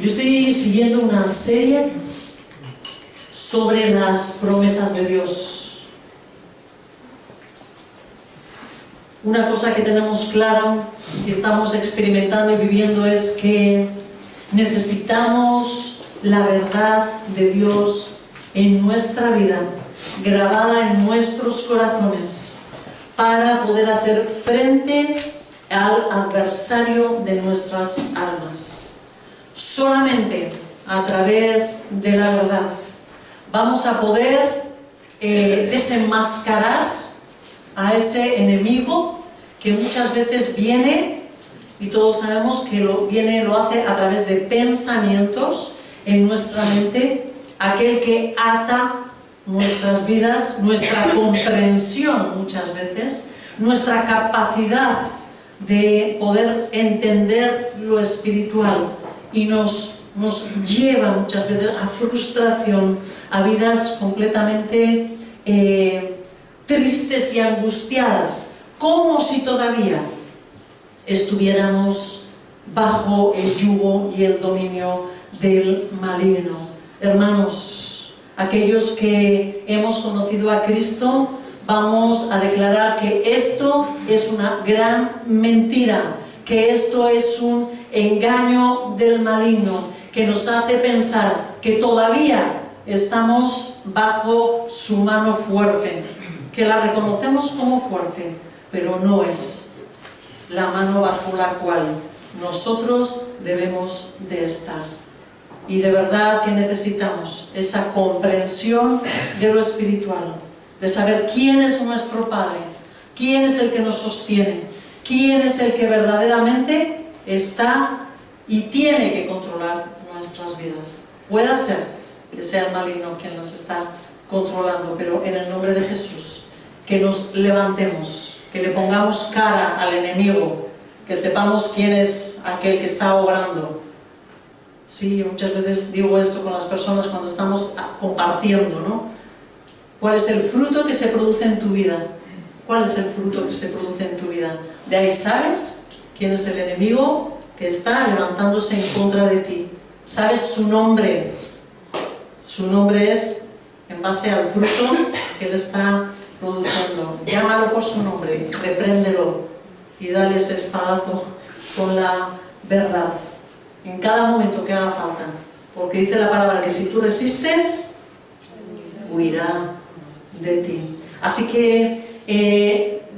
Yo estoy siguiendo una serie sobre las promesas de Dios. Una cosa que tenemos clara, que estamos experimentando y viviendo, es que necesitamos la verdad de Dios en nuestra vida, grabada en nuestros corazones, para poder hacer frente al adversario de nuestras almas. Solamente a través de la verdad vamos a poder desenmascarar a ese enemigo que muchas veces viene, y todos sabemos que lo hace a través de pensamientos en nuestra mente, aquel que ata nuestras vidas, nuestra comprensión muchas veces, nuestra capacidad de poder entender lo espiritual, y nos lleva muchas veces a frustración, a vidas completamente tristes y angustiadas, como si todavía estuviéramos bajo el yugo y el dominio del maligno. Hermanos, aquellos que hemos conocido a Cristo, vamos a declarar que esto es una gran mentira, que esto es un engaño del maligno, que nos hace pensar que todavía estamos bajo su mano fuerte, que la reconocemos como fuerte, pero no es la mano bajo la cual nosotros debemos de estar. Y de verdad que necesitamos esa comprensión de lo espiritual, de saber quién es nuestro Padre, quién es el que nos sostiene, quién es el que verdaderamente está y tiene que controlar nuestras vidas. Puede ser que sea el maligno quien nos está controlando, pero en el nombre de Jesús, que nos levantemos, que le pongamos cara al enemigo, que sepamos quién es aquel que está obrando. Sí, muchas veces digo esto con las personas cuando estamos compartiendo, ¿no? ¿Cuál es el fruto que se produce en tu vida? ¿Cuál es el fruto que se produce en tu vida? De ahí sabes quién es el enemigo que está levantándose en contra de ti. Sabes su nombre. Su nombre es en base al fruto que él está produciendo. Llámalo por su nombre, repréndelo y dale ese espadazo con la verdad en cada momento que haga falta, porque dice la palabra que si tú resistes, huirá de ti. Así que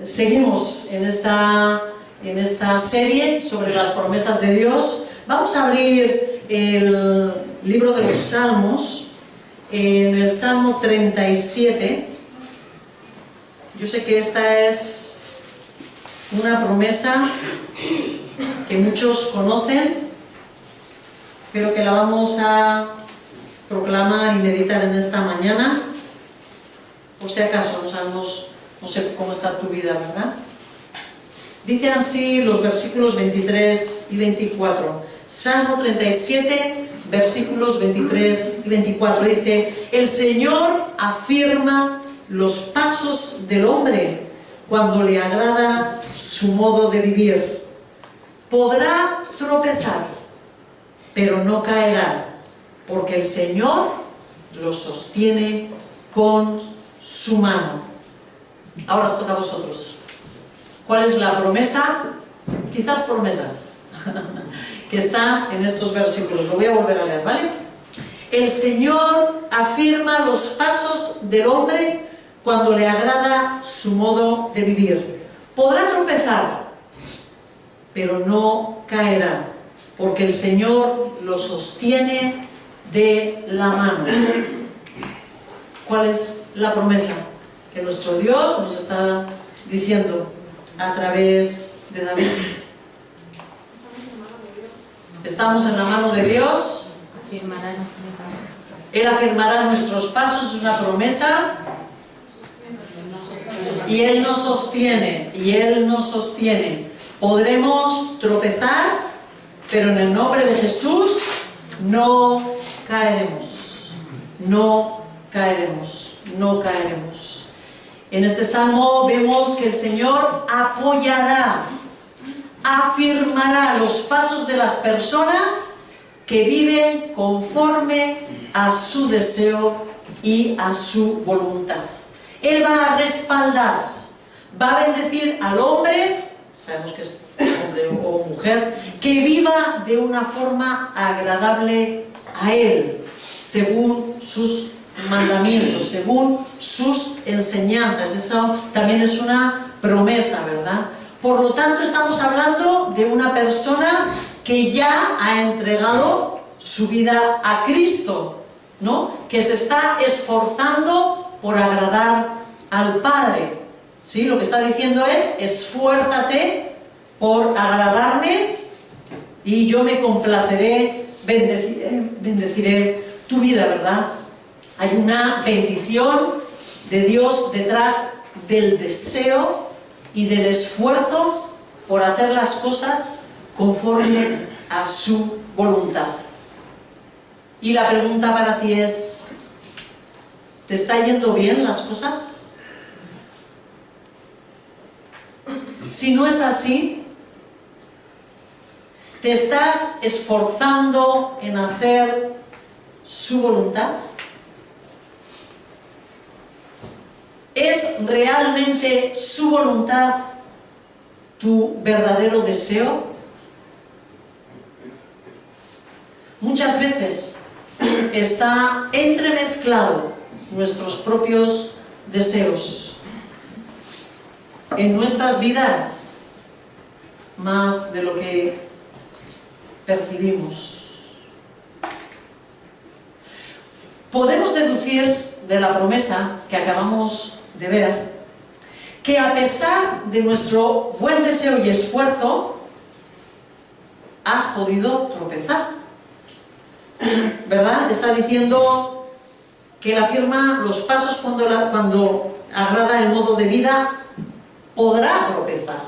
seguimos en esta serie sobre las promesas de Dios. Vamos a abrir el libro de los Salmos, en el Salmo 37. Yo sé que esta es una promesa que muchos conocen, pero que la vamos a proclamar y meditar en esta mañana, por si acaso no sabemos, no sé cómo está tu vida, ¿verdad? Dicen así los versículos 23 y 24. Salmo 37, versículos 23 y 24. Dice: el Señor afirma los pasos del hombre cuando le agrada su modo de vivir. Podrá tropezar, pero no caerá, porque el Señor lo sostiene con su mano. Ahora os toca a vosotros. ¿Cuál es la promesa? Quizás promesas que está en estos versículos. Lo voy a volver a leer, ¿vale? El Señor afirma los pasos del hombre cuando le agrada su modo de vivir. Podrá tropezar, pero no caerá, porque el Señor lo sostiene de la mano. ¿Cuál es la promesa que nuestro Dios nos está diciendo a través de David? Estamos en la mano de Dios. Él afirmará nuestros pasos, es una promesa, y Él nos sostiene, y Él nos sostiene. Podremos tropezar, pero en el nombre de Jesús no caeremos, no caeremos, no caeremos. En este salmo vemos que el Señor apoyará, afirmará los pasos de las personas que viven conforme a su deseo y a su voluntad. Él va a respaldar, va a bendecir al hombre, sabemos que es hombre o mujer, que viva de una forma agradable a Él, según sus mandamientos, según sus enseñanzas. Eso también es una promesa, ¿verdad? Por lo tanto, estamos hablando de una persona que ya ha entregado su vida a Cristo, ¿no? Que se está esforzando por agradar al Padre, ¿sí? Lo que está diciendo es: esfuérzate por agradarme y yo me complaceré, bendeciré tu vida, ¿verdad? Hay una bendición de Dios detrás del deseo y del esfuerzo por hacer las cosas conforme a su voluntad. Y la pregunta para ti es: ¿te está yendo bien las cosas? Si no es así, ¿te estás esforzando en hacer su voluntad? ¿Es realmente su voluntad tu verdadero deseo? Muchas veces está entremezclado nuestros propios deseos en nuestras vidas, más de lo que percibimos. Podemos deducir de la promesa que acabamos de ver que a pesar de nuestro buen deseo y esfuerzo, has podido tropezar, ¿verdad? Está diciendo que Él afirma los pasos cuando agrada el modo de vida, podrá tropezar.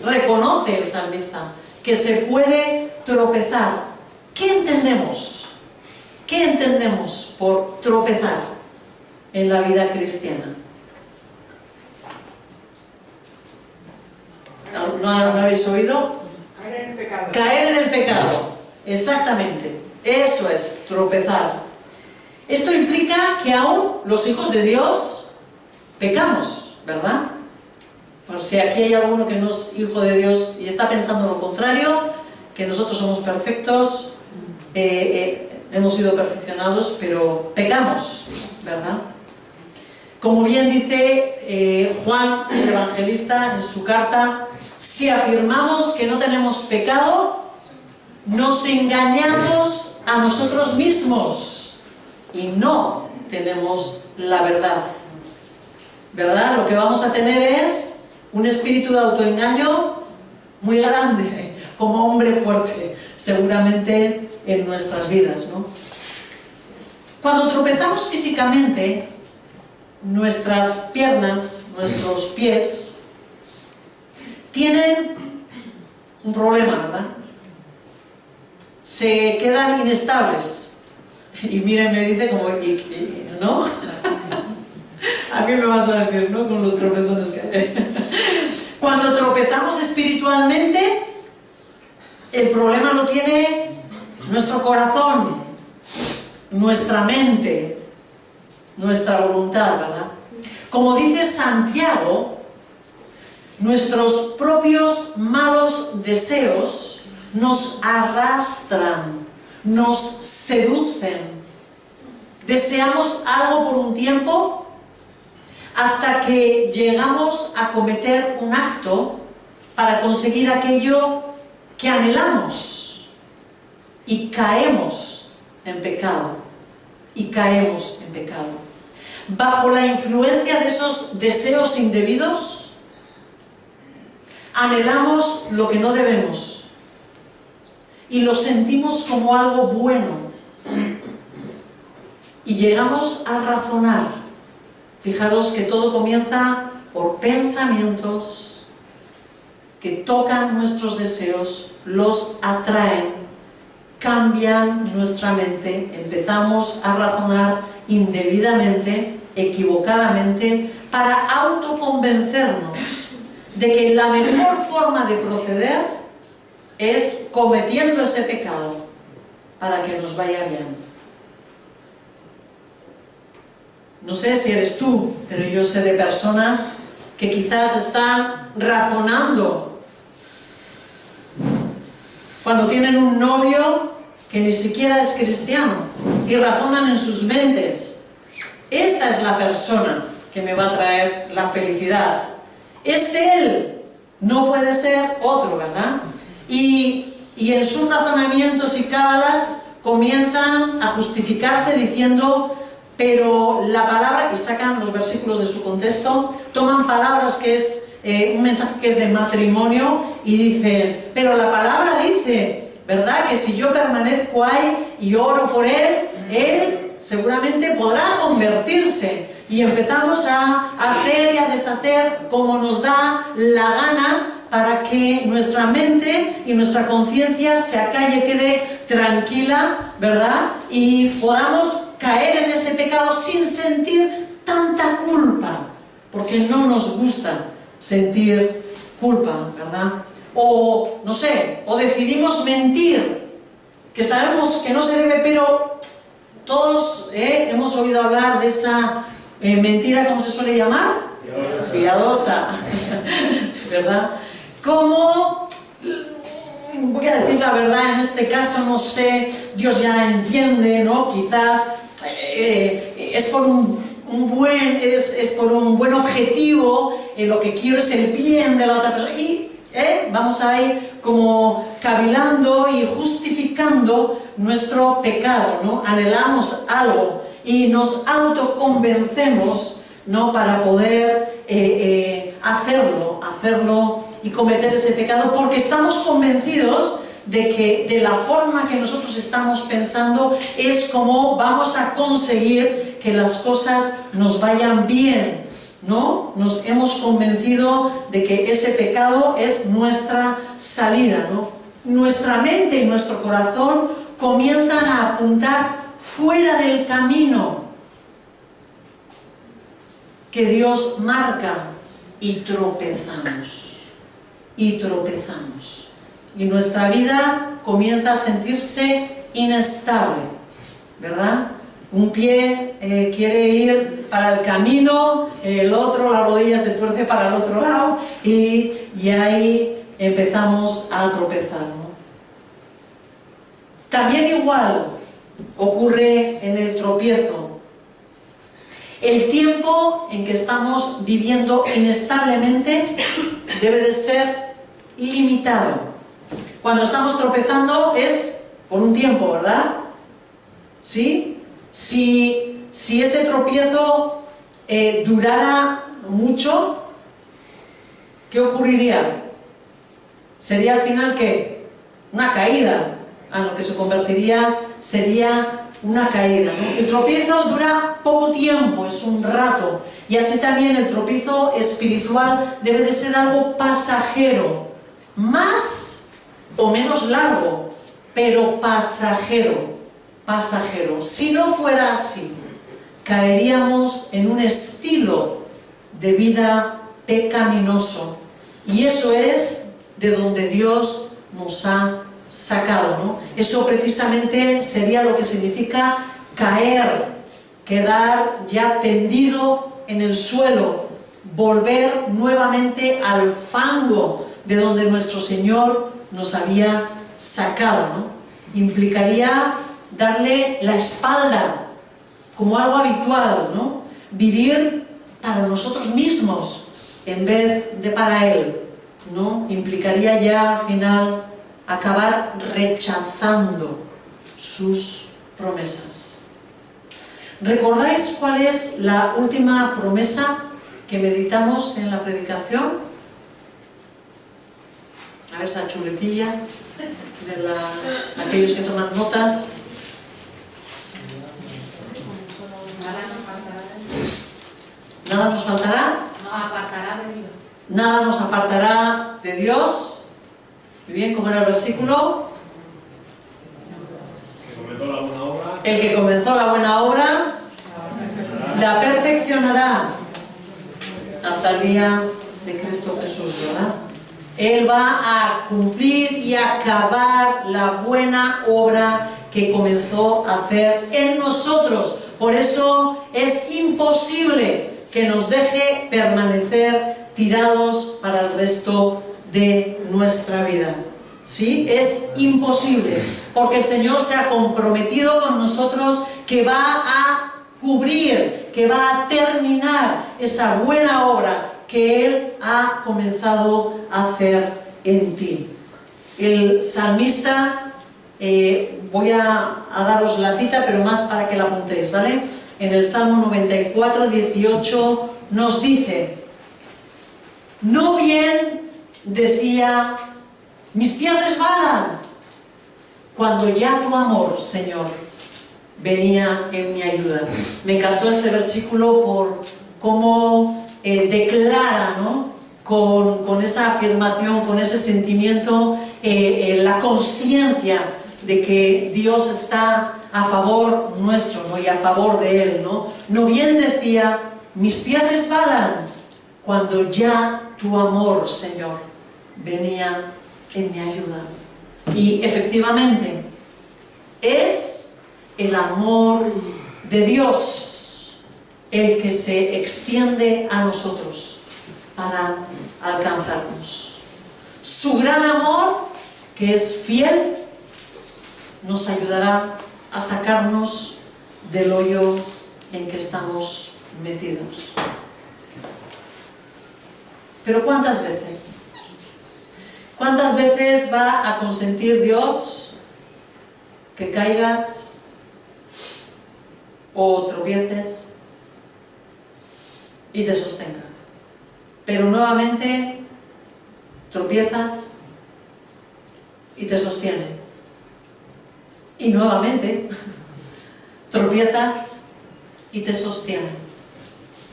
Reconoce el salmista que se puede tropezar. ¿Qué entendemos? ¿Qué entendemos por tropezar en la vida cristiana? ¿No habéis oído? Caer en el pecado. Caer en el pecado, exactamente. Eso es tropezar. Esto implica que aún los hijos de Dios pecamos, ¿verdad? Por si aquí hay alguno que no es hijo de Dios y está pensando lo contrario, que nosotros somos perfectos, hemos sido perfeccionados, pero pecamos, ¿verdad? Como bien dice Juan, el evangelista, en su carta: si afirmamos que no tenemos pecado, nos engañamos a nosotros mismos y no tenemos la verdad, ¿verdad? Lo que vamos a tener es un espíritu de autoengaño muy grande, como hombre fuerte, seguramente en nuestras vidas, ¿no? Cuando tropezamos físicamente, nuestras piernas, nuestros pies, tienen un problema, ¿verdad? Se quedan inestables. Y miren, me dice como, ¿no? ¿A qué me vas a decir, no? Con los tropezones que hay. Cuando tropezamos espiritualmente, el problema lo tiene nuestro corazón, nuestra mente, nuestra voluntad, ¿verdad? Como dice Santiago, nuestros propios malos deseos nos arrastran, nos seducen. Deseamos algo por un tiempo hasta que llegamos a cometer un acto para conseguir aquello que anhelamos y caemos en pecado. Y caemos en pecado. Bajo la influencia de esos deseos indebidos, anhelamos lo que no debemos y lo sentimos como algo bueno y llegamos a razonar. Fijaros que todo comienza por pensamientos que tocan nuestros deseos, los atraen, cambian nuestra mente, empezamos a razonar indebidamente, equivocadamente, para autoconvencernos de que la mejor forma de proceder es cometiendo ese pecado, para que nos vaya bien. No sé si eres tú, pero yo sé de personas que quizás están razonando cuando tienen un novio que ni siquiera es cristiano y razonan en sus mentes: esta es la persona que me va a traer la felicidad, es él, no puede ser otro, ¿verdad? Y en sus razonamientos y cábalas comienzan a justificarse diciendo: pero la palabra, y sacan los versículos de su contexto, toman palabras que es un mensaje que es de matrimonio y dicen: pero la palabra dice, ¿verdad?, que si yo permanezco ahí y oro por él, él seguramente podrá convertirse. Y empezamos a hacer y a deshacer como nos da la gana para que nuestra mente y nuestra conciencia se acalle, quede tranquila, ¿verdad? Y podamos caer en ese pecado sin sentir tanta culpa, porque no nos gusta sentir culpa, ¿verdad? O, no sé, o decidimos mentir, que sabemos que no se debe, pero todos hemos oído hablar de esa mentira, ¿cómo se suele llamar? Piadosa, ¿verdad? Como, voy a decir la verdad, en este caso, no sé, Dios ya entiende, ¿no? Quizás es por un buen objetivo, lo que quiero es el bien de la otra persona, y vamos ahí como cavilando y justificando nuestro pecado, ¿no? Anhelamos algo y nos autoconvencemos, ¿no?, para poder hacerlo y cometer ese pecado, porque estamos convencidos de que de la forma que nosotros estamos pensando es como vamos a conseguir que las cosas nos vayan bien, ¿no? Nos hemos convencido de que ese pecado es nuestra salida, ¿no? Nuestra mente y nuestro corazón comienzan a apuntar fuera del camino que Dios marca y tropezamos. Y nuestra vida comienza a sentirse inestable, ¿verdad? Un pie quiere ir para el camino, el otro, la rodilla se tuerce para el otro lado y ahí empezamos a tropezar, ¿no? También igual ocurre en el tropiezo. El tiempo en que estamos viviendo inestablemente debe de ser limitado. Cuando estamos tropezando es por un tiempo, ¿verdad? ¿Sí? Si ese tropiezo durara mucho, ¿qué ocurriría? Sería al final, ¿qué? Una caída. Lo que se convertiría sería una caída, ¿no? El tropiezo dura poco tiempo, es un rato, y así también el tropiezo espiritual debe de ser algo pasajero, más o menos largo, pero pasajero. Si no fuera así, caeríamos en un estilo de vida pecaminoso, y eso es de donde Dios nos ha sacado, ¿no? Eso precisamente sería lo que significa caer, quedar ya tendido en el suelo, volver nuevamente al fango de donde nuestro Señor nos había sacado, ¿no? Implicaría darle la espalda como algo habitual, ¿no? Vivir para nosotros mismos en vez de para Él, ¿no? Implicaría ya al final acabar rechazando sus promesas. ¿Recordáis cuál es la última promesa que meditamos en la predicación? A ver esa chuletilla de aquellos que toman notas. Nada nos faltará. Nada nos apartará de Dios. Muy bien, ¿cómo era el versículo? El que comenzó la buena obra la perfeccionará hasta el día de Cristo Jesús, ¿verdad? Él va a cumplir y acabar la buena obra que comenzó a hacer en nosotros. Por eso es imposible que nos deje permanecer tirados para el resto de nuestra vida. ¿Sí? Es imposible, porque el Señor se ha comprometido con nosotros que va a cubrir, que va a terminar esa buena obra que Él ha comenzado a hacer en ti. El salmista, voy a daros la cita, pero más para que la apuntéis, ¿vale? En el Salmo 94, 18 nos dice: no bien decía, mis pies resbalan, cuando ya tu amor, Señor, venía en mi ayuda. Me encantó este versículo por cómo declara, ¿no?, con esa afirmación, con ese sentimiento, la consciencia de que Dios está a favor nuestro, ¿no?, y a favor de Él, ¿no? No bien decía, mis pies resbalan, cuando ya tu amor, Señor, venía en mi ayuda. Y efectivamente, es el amor de Dios el que se extiende a nosotros para alcanzarnos. Su gran amor, que es fiel, nos ayudará a sacarnos del hoyo en que estamos metidos. Pero ¿cuántas veces? ¿Cuántas veces va a consentir Dios que caigas o tropieces y te sostenga? Pero nuevamente tropiezas y te sostiene. Y nuevamente tropiezas y te sostiene.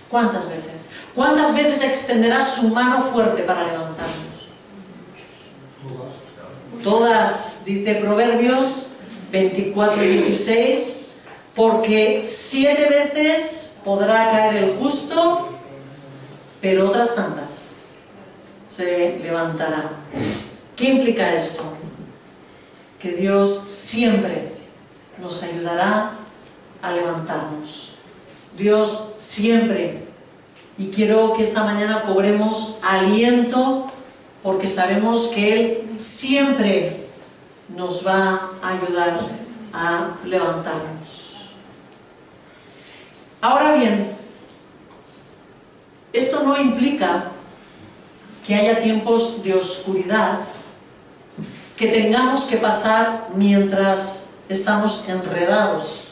¿Cuántas veces? ¿Cuántas veces extenderá su mano fuerte para levantarnos? Todas, dice Proverbios 24 y 16, porque 7 veces podrá caer el justo, pero otras tantas se levantará. ¿Qué implica esto? Que Dios siempre nos ayudará a levantarnos. Dios siempre, y quiero que esta mañana cobremos aliento, porque sabemos que Él siempre nos va a ayudar a levantarnos. Ahora bien, esto no implica que haya tiempos de oscuridad que tengamos que pasar mientras estamos enredados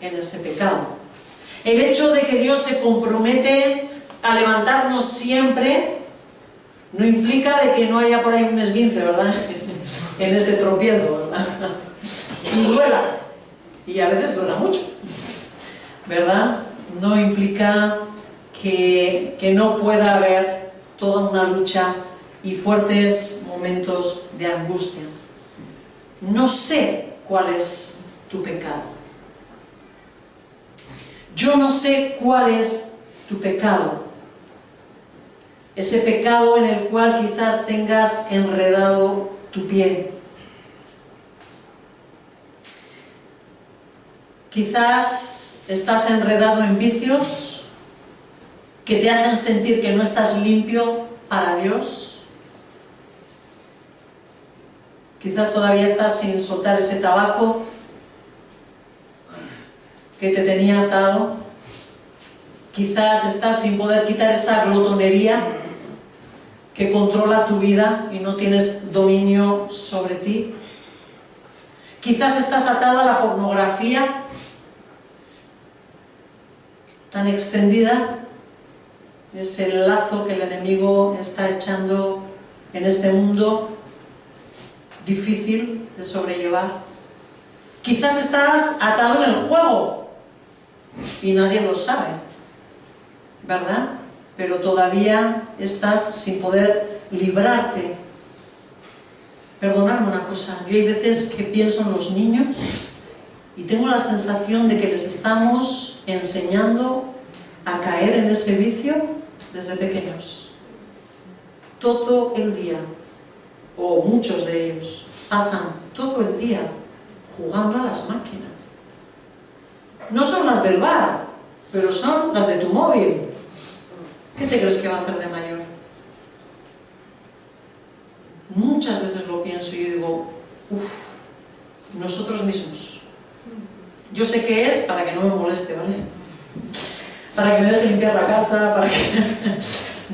en ese pecado. El hecho de que Dios se compromete a levantarnos siempre no implica de que no haya por ahí un esguince, ¿verdad? En ese tropiezo, ¿verdad? Y duela, y a veces duela mucho, ¿verdad? No implica que no pueda haber toda una lucha y fuertes momentos de angustia. No sé cuál es tu pecado. Yo no sé cuál es tu pecado. Ese pecado en el cual quizás tengas enredado tu pie. Quizás estás enredado en vicios que te hacen sentir que no estás limpio para Dios. Quizás todavía estás sin soltar ese tabaco que te tenía atado. Quizás estás sin poder quitar esa glotonería que controla tu vida y no tienes dominio sobre ti. Quizás estás atado a la pornografía tan extendida. Es el lazo que el enemigo está echando en este mundo difícil de sobrellevar. Quizás estás atado en el juego y nadie lo sabe, ¿verdad? Pero todavía estás sin poder librarte. Perdonadme una cosa, yo hay veces que pienso en los niños y tengo la sensación de que les estamos enseñando a caer en ese vicio desde pequeños. Todo el día. o muchos de ellos, pasan todo el día jugando a las máquinas. No son las del bar, pero son las de tu móvil. ¿Qué te crees que va a hacer de mayor? Muchas veces lo pienso y yo digo, nosotros mismos. Yo sé que es para que no me moleste, ¿vale? Para que me deje limpiar la casa, para que,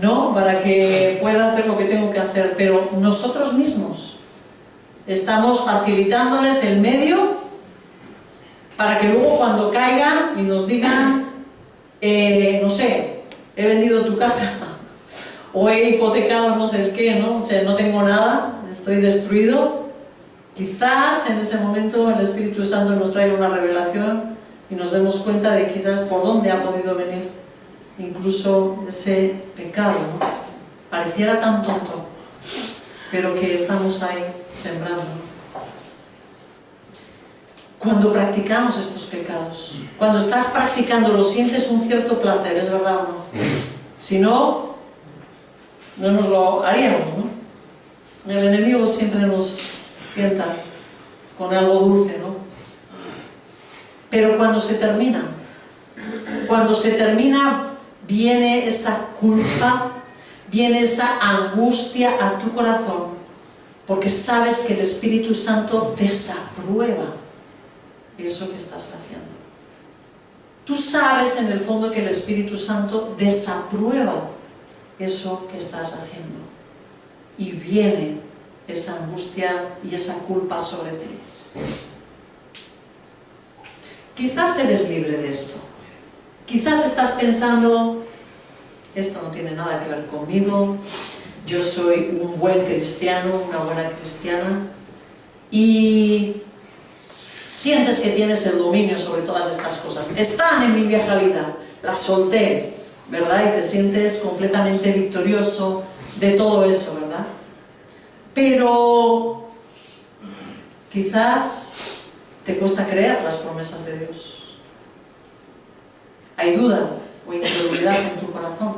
¿no? Para que pueda hacer lo que tengo que hacer, pero nosotros mismos estamos facilitándoles el medio para que luego cuando caigan y nos digan, no sé, he vendido tu casa o he hipotecado no sé el qué, ¿no? O sea, no tengo nada, estoy destruido. Quizás en ese momento el Espíritu Santo nos traiga una revelación y nos demos cuenta de quizás por dónde ha podido venir incluso ese pecado, ¿no? Pareciera tan tonto, pero que estamos ahí sembrando. Cuando practicamos estos pecados, cuando estás practicándolo, sientes un cierto placer, ¿es verdad o no? Si no, no nos lo haríamos, ¿no? El enemigo siempre nos tienta con algo dulce, ¿no? Pero cuando se termina, viene esa culpa, viene esa angustia a tu corazón, porque sabes que el Espíritu Santo desaprueba eso que estás haciendo. Tú sabes en el fondo que el Espíritu Santo desaprueba eso que estás haciendo. Y viene esa angustia y esa culpa sobre ti. Quizás eres libre de esto. Quizás estás pensando, esto no tiene nada que ver conmigo, yo soy un buen cristiano, una buena cristiana, y sientes que tienes el dominio sobre todas estas cosas. Están en mi vieja vida, las solté, ¿verdad? Y te sientes completamente victorioso de todo eso, ¿verdad? Pero quizás te cuesta creer las promesas de Dios. Hay duda o incredulidad en tu corazón.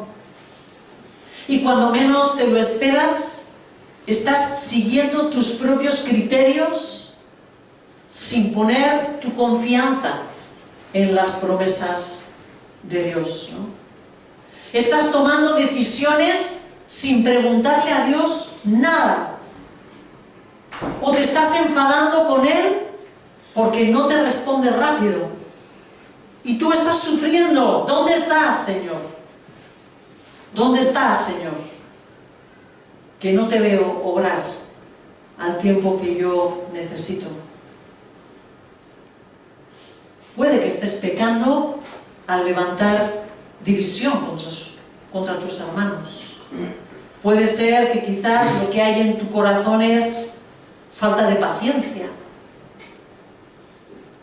Y cuando menos te lo esperas, estás siguiendo tus propios criterios sin poner tu confianza en las promesas de Dios, ¿no? Estás tomando decisiones sin preguntarle a Dios nada. O te estás enfadando con Él porque no te responde rápido. Y tú estás sufriendo. ¿Dónde estás, Señor? ¿Dónde estás, Señor? Que no te veo obrar al tiempo que yo necesito. Puede que estés pecando al levantar división contra tus hermanos. Puede ser que quizás lo que hay en tu corazón es falta de paciencia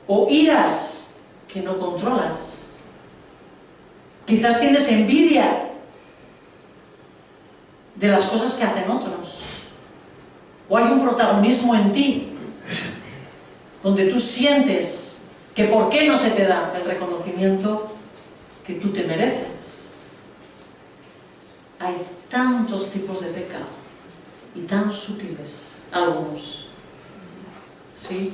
o iras que no controlas. Quizás tienes envidia de las cosas que hacen otros, o hay un protagonismo en ti donde tú sientes que por qué no se te da el reconocimiento que tú te mereces. Hay tantos tipos de pecado y tan sutiles algunos, ¿sí?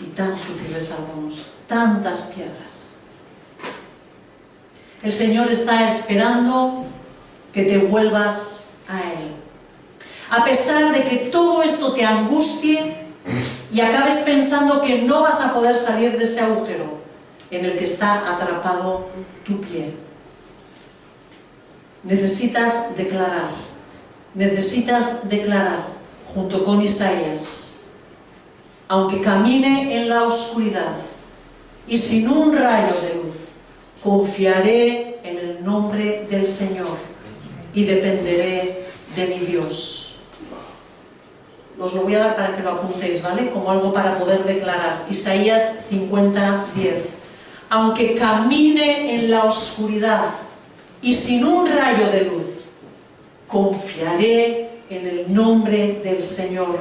Y tan sutiles algunos, tantas piedras. El Señor está esperando que te vuelvas a Él. A pesar de que todo esto te angustie y acabes pensando que no vas a poder salir de ese agujero en el que está atrapado tu pie. Necesitas declarar junto con Isaías: aunque camine en la oscuridad y sin un rayo de luz, confiaré en el nombre del Señor y dependeré de mi Dios. Os lo voy a dar para que lo apuntéis, ¿vale? Como algo para poder declarar. Isaías 50:10. Aunque camine en la oscuridad y sin un rayo de luz, confiaré en el nombre del Señor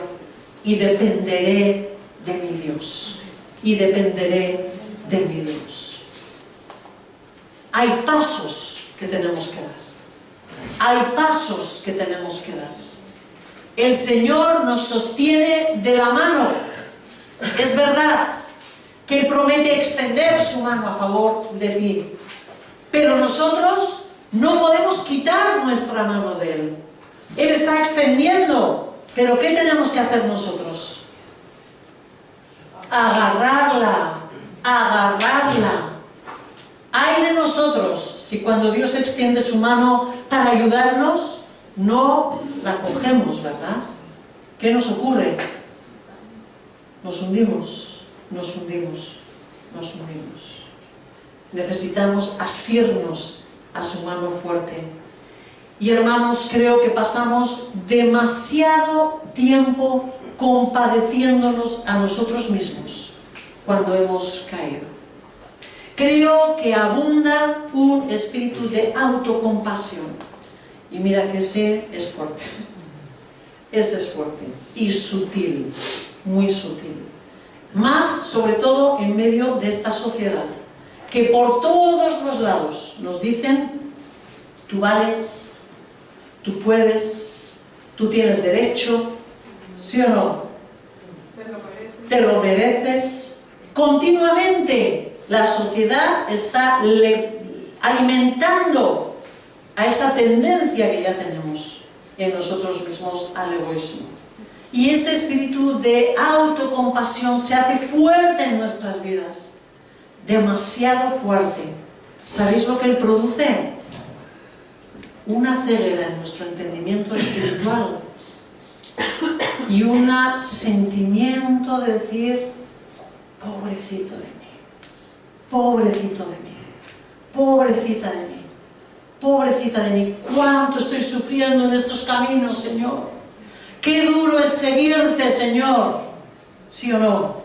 y dependeré de mi Dios. Y dependeré de mi Dios. Hay pasos que tenemos que dar. Hay pasos que tenemos que dar. El Señor nos sostiene de la mano. Es verdad que Él promete extender su mano a favor de ti, pero nosotros no podemos quitar nuestra mano de Él. Él está extendiendo, pero ¿qué tenemos que hacer nosotros? Agarrarla, agarrarla. Ay de nosotros si cuando Dios extiende su mano para ayudarnos, no la cogemos, ¿verdad? ¿Qué nos ocurre? Nos hundimos, nos hundimos, nos hundimos. Necesitamos asirnos a su mano fuerte. Y hermanos, creo que pasamos demasiado tiempo compadeciéndonos a nosotros mismos cuando hemos caído. Creo que abunda un espíritu de autocompasión. Y mira que ese es fuerte. Ese es fuerte y sutil, muy sutil. Más, sobre todo, en medio de esta sociedad, que por todos los lados nos dicen: tú vales, tú puedes, tú tienes derecho, ¿sí o no? Te lo mereces. Continuamente la sociedad está alimentando a esa tendencia que ya tenemos en nosotros mismos al egoísmo. Y ese espíritu de autocompasión se hace fuerte en nuestras vidas, demasiado fuerte. ¿Sabéis lo que él produce? Una ceguera en nuestro entendimiento espiritual y un sentimiento de decir: pobrecito de mí, pobrecito de mí, pobrecita de mí, pobrecita de mí, cuánto estoy sufriendo en estos caminos, Señor. Qué duro es seguirte, Señor. ¿Sí o no?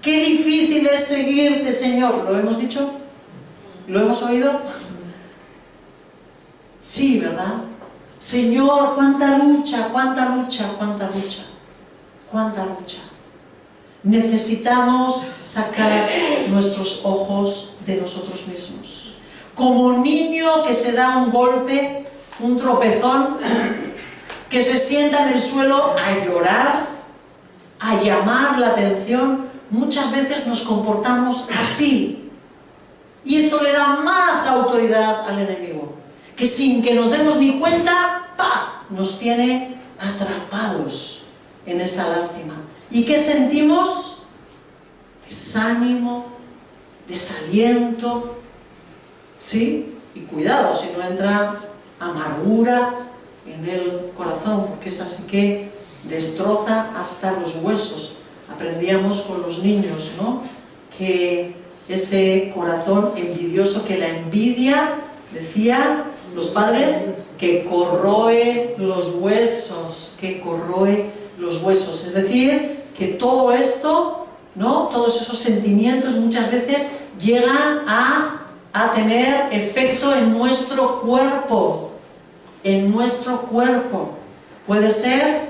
Qué difícil es seguirte, Señor. ¿Lo hemos dicho? ¿Lo hemos oído? Sí, ¿verdad? Señor, cuánta lucha, cuánta lucha, cuánta lucha, cuánta lucha. Necesitamos sacar nuestros ojos de nosotros mismos. Como niño que se da un golpe, un tropezón, que se sienta en el suelo a llorar, a llamar la atención, muchas veces nos comportamos así. Y esto le da más autoridad al enemigo, que sin que nos demos ni cuenta, ¡pa!, nos tiene atrapados en esa lástima. ¿Y qué sentimos? Desánimo, desaliento, ¿sí? Y cuidado si no entra amargura en el corazón, porque es así que destroza hasta los huesos. Aprendíamos con los niños, ¿no?, que ese corazón envidioso, que la envidia, decía los padres, que corroe los huesos, que corroe los huesos. Es decir, que todo esto, ¿no?, todos esos sentimientos muchas veces llegan a tener efecto en nuestro cuerpo. En nuestro cuerpo. Puede ser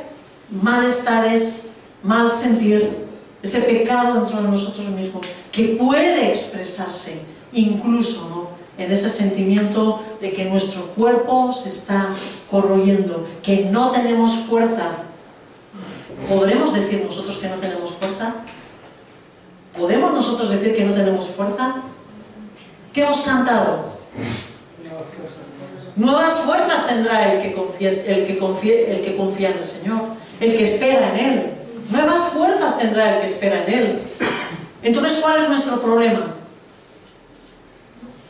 malestares, mal sentir, ese pecado dentro de nosotros mismos, que puede expresarse incluso, ¿no?, en ese sentimiento de que nuestro cuerpo se está corroyendo, que no tenemos fuerza. ¿Podremos decir nosotros que no tenemos fuerza? ¿Podemos nosotros decir que no tenemos fuerza? ¿Qué hemos cantado? Nuevas fuerzas tendrá el que confía en el Señor, el que espera en Él. Nuevas fuerzas tendrá el que espera en Él. Entonces, ¿cuál es nuestro problema?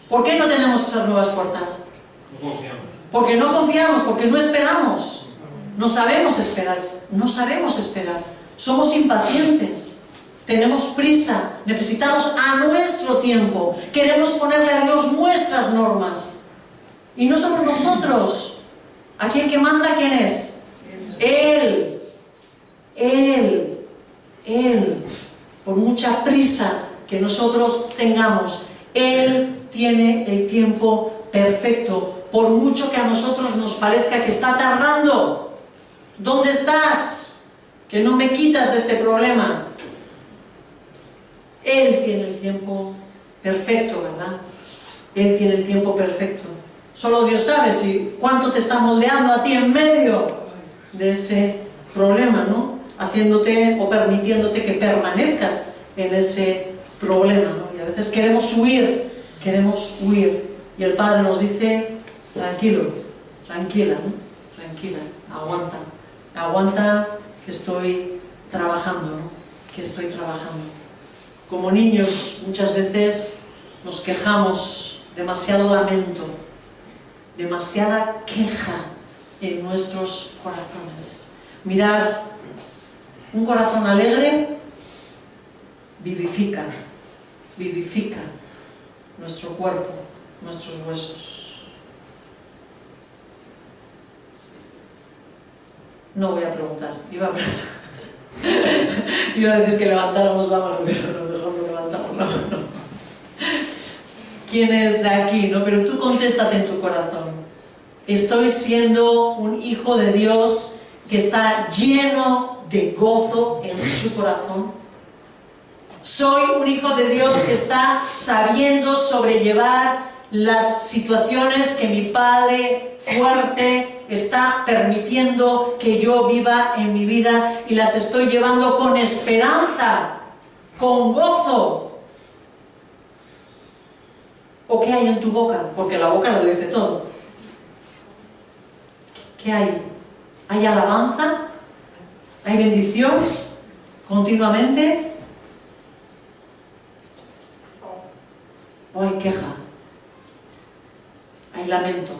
¿Por qué no tenemos esas nuevas fuerzas? No confiamos. Porque no confiamos, porque no esperamos. No sabemos esperar, no sabemos esperar. Somos impacientes. Tenemos prisa, necesitamos a nuestro tiempo. Queremos ponerle a Dios nuestras normas. Y no somos nosotros. Aquí el que manda, ¿quién es? Él. Él. Él. Por mucha prisa que nosotros tengamos, Él tiene el tiempo perfecto. Por mucho que a nosotros nos parezca que está tardando. ¿Dónde estás? Que no me quitas de este problema. Él tiene el tiempo perfecto, ¿verdad? Él tiene el tiempo perfecto. Solo Dios sabe cuánto te está moldeando a ti en medio de ese problema, ¿no? Haciéndote o permitiéndote que permanezcas en ese problema, ¿no? Y a veces queremos huir, y el Padre nos dice, tranquilo, tranquila, ¿no? Tranquila, aguanta, aguanta que estoy trabajando, ¿no? Que estoy trabajando. Como niños muchas veces nos quejamos, demasiado lamento, demasiada queja en nuestros corazones. Mirar, un corazón alegre vivifica nuestro cuerpo, nuestros huesos. No voy a preguntar, iba a decir que levantáramos la mano, pero mejor no levantamos la mano. ¿Quién es de aquí? ¿No? Pero tú contéstate en tu corazón. Estoy siendo un hijo de Dios que está lleno de gozo en su corazón. Soy un hijo de Dios que está sabiendo sobrellevar las situaciones que mi Padre fuerte está permitiendo que yo viva en mi vida, y las estoy llevando con esperanza, con gozo. ¿O qué hay en tu boca? Porque la boca lo dice todo. ¿Qué hay? ¿Hay alabanza? ¿Hay bendición continuamente? ¿O hay queja? ¿Hay lamento?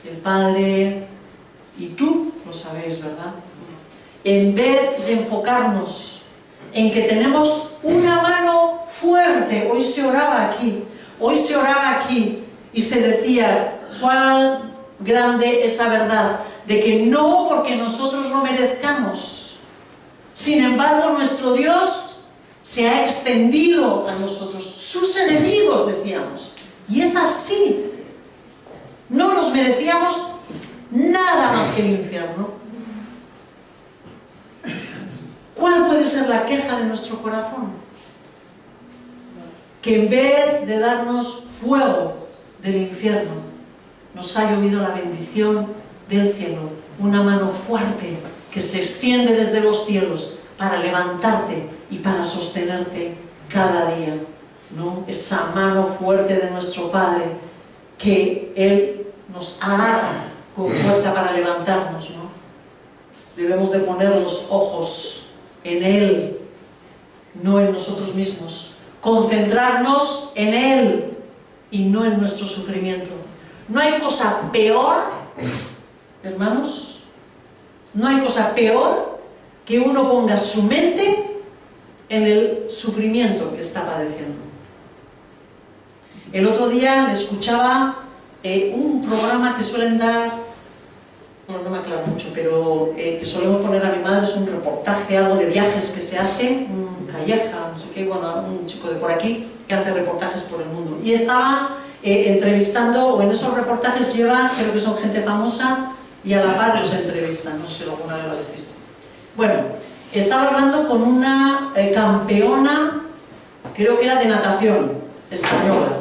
El Padre y tú lo sabéis, ¿verdad? En vez de enfocarnos en que tenemos una mano fuerte, hoy se oraba aquí y se decía cuán grande esa verdad de que no porque nosotros lo merezcamos, sin embargo nuestro Dios se ha extendido a nosotros, sus enemigos, decíamos, y es así. No nos merecíamos nada más que el infierno. ¿Cuál puede ser la queja de nuestro corazón? Que en vez de darnos fuego del infierno, nos ha llovido la bendición del cielo, una mano fuerte que se extiende desde los cielos para levantarte y para sostenerte cada día, ¿no? Esa mano fuerte de nuestro Padre que Él nos agarra con fuerza para levantarnos, ¿no? Debemos de poner los ojos en Él, no en nosotros mismos. Concentrarnos en Él y no en nuestro sufrimiento. No hay cosa peor, hermanos, no hay cosa peor que uno ponga su mente en el sufrimiento que está padeciendo. El otro día escuchaba un programa que suelen dar, bueno, no me aclaro mucho, pero que solemos poner a mi madre, es un reportaje, algo de viajes que se hace, un Calleja, no sé qué, bueno, un chico de por aquí que hace reportajes por el mundo. Y estaba entrevistando, o en esos reportajes lleva, creo que son gente famosa, y a la par los entrevistan, no sé si alguna vez lo habéis visto. Bueno, estaba hablando con una campeona, creo que era de natación, española,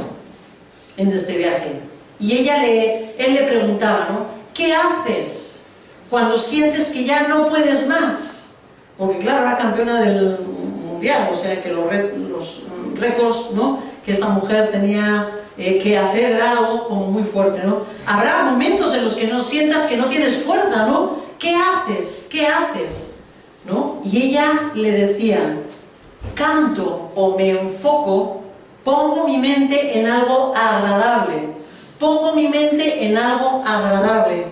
en este viaje. Y él le preguntaba, ¿no? ¿Qué haces cuando sientes que ya no puedes más? Porque claro, era campeona del mundial, o sea que los récords, ¿no?, que esta mujer tenía que hacer era algo como muy fuerte, ¿no? Habrá momentos en los que no sientas que no tienes fuerza, ¿no? ¿Qué haces? ¿Qué haces? ¿No? Y ella le decía, canto o me enfoco, pongo mi mente en algo agradable. Pongo mi mente en algo agradable.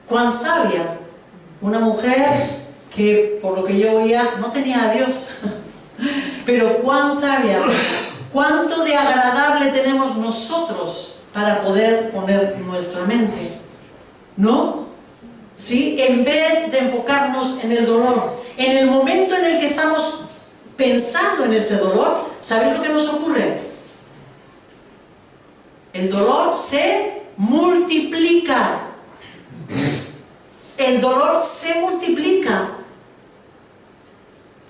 Cuán sabia. Una mujer que, por lo que yo oía, no tenía a Dios. Pero cuán sabia. Cuánto de agradable tenemos nosotros para poder poner nuestra mente. ¿No? ¿Sí? En vez de enfocarnos en el dolor, en el momento en el que estamos pensando en ese dolor, ¿sabéis lo que nos ocurre? El dolor se multiplica. El dolor se multiplica.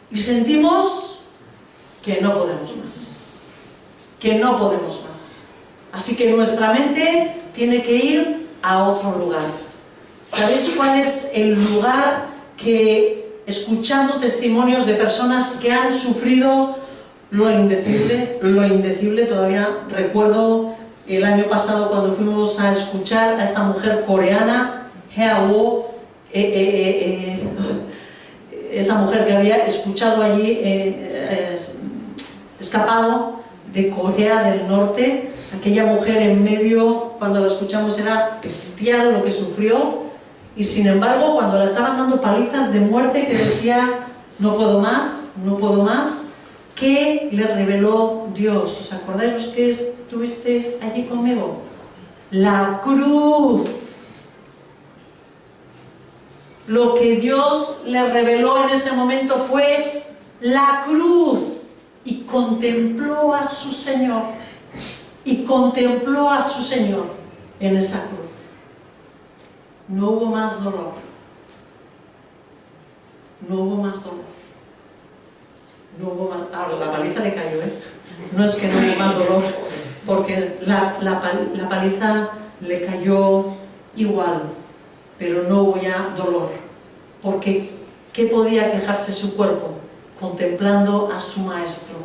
Y sentimos que no podemos más. Que no podemos más. Así que nuestra mente tiene que ir a otro lugar. ¿Sabéis cuál es el lugar que, escuchando testimonios de personas que han sufrido lo indecible? Todavía recuerdo el año pasado cuando fuimos a escuchar a esta mujer coreana, Hea Wo, esa mujer que había escuchado allí, escapado de Corea del Norte. Aquella mujer en medio, cuando la escuchamos, era bestial lo que sufrió, y sin embargo cuando la estaban dando palizas de muerte, que decía no puedo más, no puedo más, ¿qué le reveló Dios? ¿Os acordáis los que estuvisteis allí conmigo? La cruz. Lo que Dios le reveló en ese momento fue la cruz, y contempló a su Señor, y contempló a su Señor en esa cruz. No hubo más dolor, no hubo más dolor, no hubo más. Ahora, la paliza le cayó, no es que no hubo más dolor, porque la paliza le cayó igual, pero no hubo ya dolor, porque ¿qué podía quejarse su cuerpo? Contemplando a su Maestro,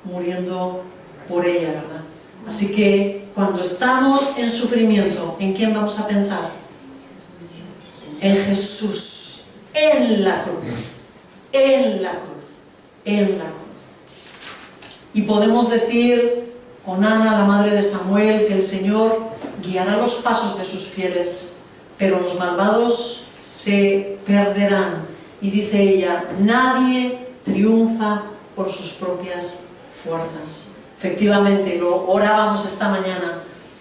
muriendo por ella, ¿verdad? Así que cuando estamos en sufrimiento, ¿en quién vamos a pensar? En Jesús, en la cruz, en la cruz, en la cruz. Y podemos decir con Ana, la madre de Samuel, que el Señor guiará los pasos de sus fieles, pero los malvados se perderán. Y dice ella, nadie triunfa por sus propias fuerzas. Efectivamente, lo orábamos esta mañana,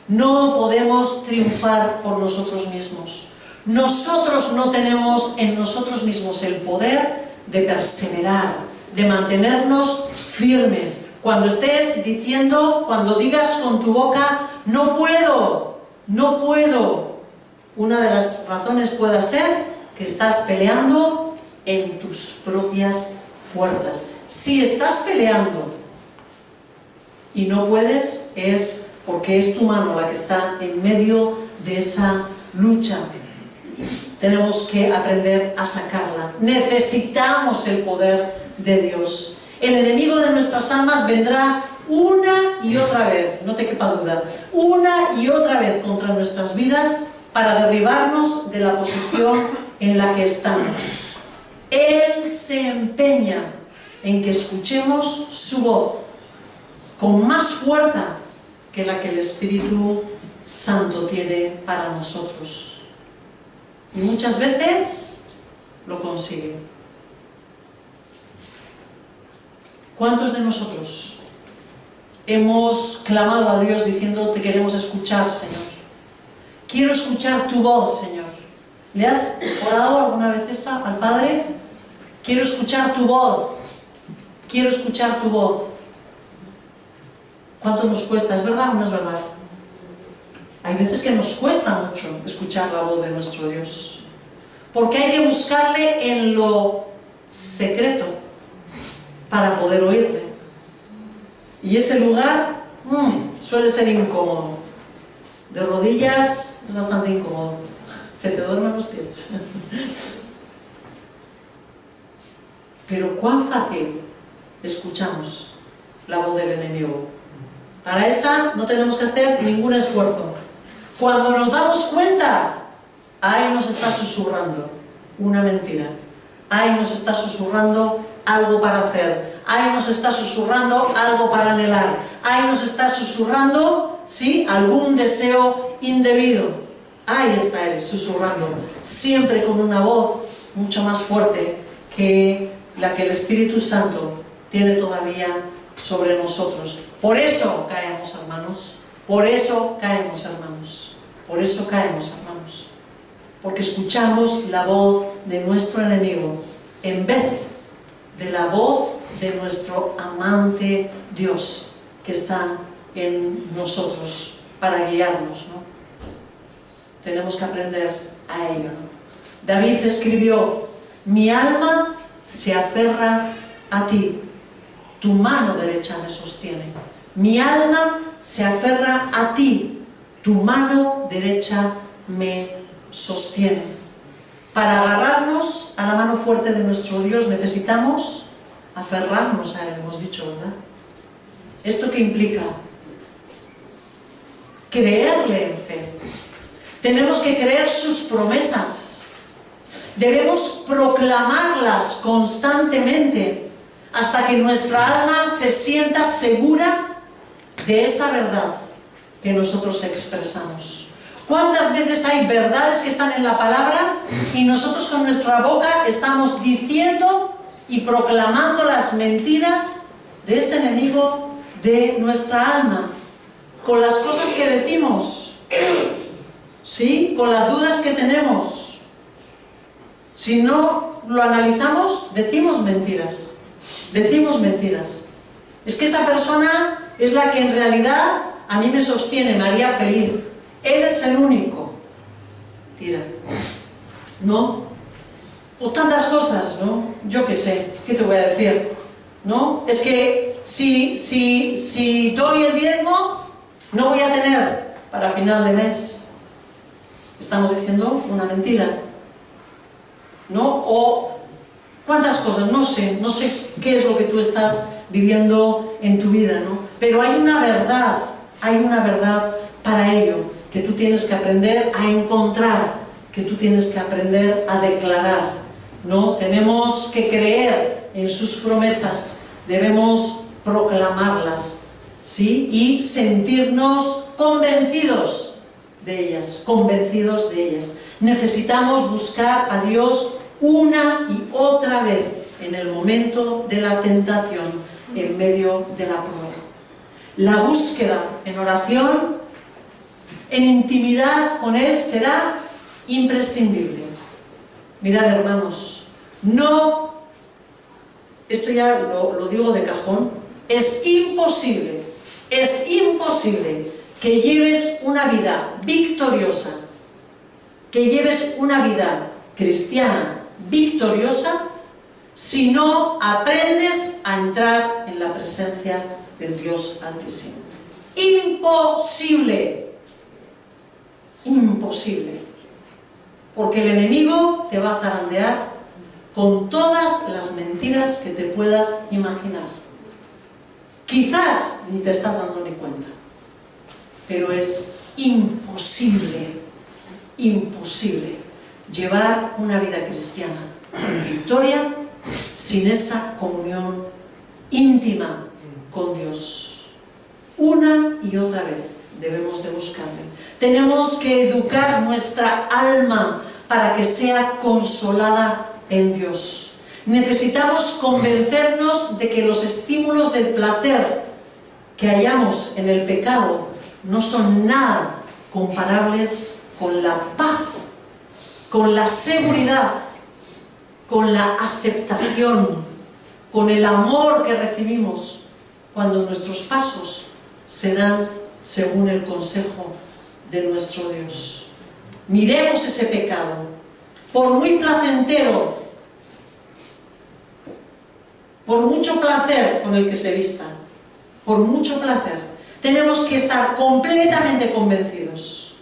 no podemos triunfar por nosotros mismos. Nosotros no tenemos en nosotros mismos el poder de perseverar, de mantenernos firmes. Cuando estés diciendo, cuando digas con tu boca, no puedo, no puedo, una de las razones puede ser que estás peleando en tus propias fuerzas. Si estás peleando y no puedes, es porque es tu mano la que está en medio de esa lucha. Tenemos que aprender a sacarla. Necesitamos el poder de Dios. El enemigo de nuestras almas vendrá una y otra vez, no te quepa duda, una y otra vez contra nuestras vidas para derribarnos de la posición en la que estamos. Él se empeña en que escuchemos su voz con más fuerza que la que el Espíritu Santo tiene para nosotros. Y muchas veces lo consigue. ¿Cuántos de nosotros hemos clamado a Dios diciendo, te queremos escuchar, Señor? Quiero escuchar tu voz, Señor. ¿Le has orado alguna vez esto al Padre? Quiero escuchar tu voz. Quiero escuchar tu voz. ¿Cuánto nos cuesta? ¿Es verdad o no es verdad? Hay veces que nos cuesta mucho escuchar la voz de nuestro Dios, porque hay que buscarle en lo secreto para poder oírle. Y ese lugar suele ser incómodo. De rodillas es bastante incómodo. Se te duermen los pies. Pero cuán fácil escuchamos la voz del enemigo. Para esa no tenemos que hacer ningún esfuerzo. Cuando nos damos cuenta, ahí nos está susurrando una mentira. Ahí nos está susurrando algo para hacer. Ahí nos está susurrando algo para anhelar. Ahí nos está susurrando, sí, algún deseo indebido. Ahí está él susurrando, siempre con una voz mucho más fuerte que la que el Espíritu Santo tiene todavía sobre nosotros. Por eso caemos, hermanos. Por eso caemos, hermanos. Por eso caemos, hermanos. Porque escuchamos la voz de nuestro enemigo en vez de la voz de nuestro amante Dios que está en nosotros para guiarnos, ¿no? Tenemos que aprender a ello, ¿no? David escribió, mi alma se aferra a ti, tu mano derecha me sostiene. Mi alma se aferra a ti, tu mano derecha me sostiene. Para agarrarnos a la mano fuerte de nuestro Dios necesitamos aferrarnos a Él, hemos dicho, ¿verdad? ¿Esto qué implica? Creerle en fe. Tenemos que creer sus promesas. Debemos proclamarlas constantemente hasta que nuestra alma se sienta segura de esa verdad que nosotros expresamos. ¿Cuántas veces hay verdades que están en la palabra y nosotros con nuestra boca estamos diciendo y proclamando las mentiras de ese enemigo de nuestra alma? Con las cosas que decimos, ¿sí? Con las dudas que tenemos. Si no lo analizamos, decimos mentiras. Decimos mentiras. Es que esa persona es la que en realidad a mí me sostiene, me haría feliz. Él es el único. Tira. ¿No? O tantas cosas, ¿no? Yo qué sé, ¿qué te voy a decir? ¿No? Es que si doy el diezmo, no voy a tener para final de mes. Estamos diciendo una mentira. ¿No? O cuántas cosas, no sé qué es lo que tú estás viviendo en tu vida, ¿no? Pero hay una verdad para ello, que tú tienes que aprender a encontrar, que tú tienes que aprender a declarar, ¿no? Tenemos que creer en sus promesas, debemos proclamarlas, ¿sí? Y sentirnos convencidos de ellas, Necesitamos buscar a Dios una y otra vez en el momento de la tentación, en medio de la prueba. La búsqueda en oración, en intimidad con Él, será imprescindible. Mirad, hermanos, no, esto ya lo digo de cajón, es imposible que lleves una vida victoriosa, que lleves una vida cristiana victoriosa, si no aprendes a entrar en la presencia del Dios Altísimo. Imposible. Imposible. Porque el enemigo te va a zarandear con todas las mentiras que te puedas imaginar. Quizás ni te estás dando ni cuenta, pero es imposible llevar una vida cristiana en victoria sin esa comunión íntima con Dios. Una y otra vez debemos de buscarle. Tenemos que educar nuestra alma para que sea consolada en Dios. Necesitamos convencernos de que los estímulos del placer que hallamos en el pecado no son nada comparables con la paz, con la seguridad, con la aceptación, con el amor que recibimos cuando nuestros pasos se dan según el consejo de nuestro Dios. Miremos ese pecado, por muy placentero, por mucho placer con el que se vista, por mucho placer, tenemos que estar completamente convencidos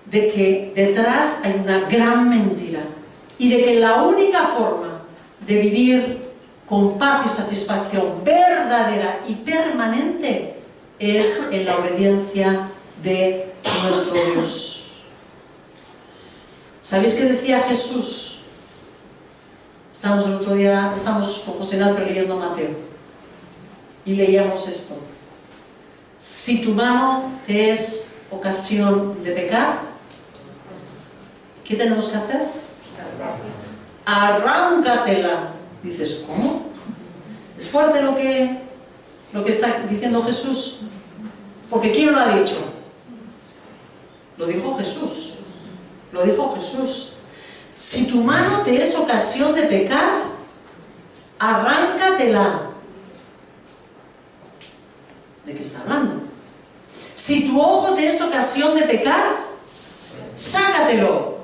de que detrás hay una gran mentira y de que la única forma de vivir con paz y satisfacción verdadera y permanente es en la obediencia de nuestro Dios. ¿Sabéis qué decía Jesús? Estamos el otro día, estamos con José Ignacio leyendo Mateo y leíamos esto: si tu mano te es ocasión de pecar, ¿qué tenemos que hacer? Arráncatela. Dices, ¿cómo? ¿Es fuerte lo que está diciendo Jesús? Porque ¿quién lo ha dicho? Lo dijo Jesús. Lo dijo Jesús. Si tu mano te es ocasión de pecar, arráncatela. ¿De qué está hablando? Si tu ojo te es ocasión de pecar, sácatelo.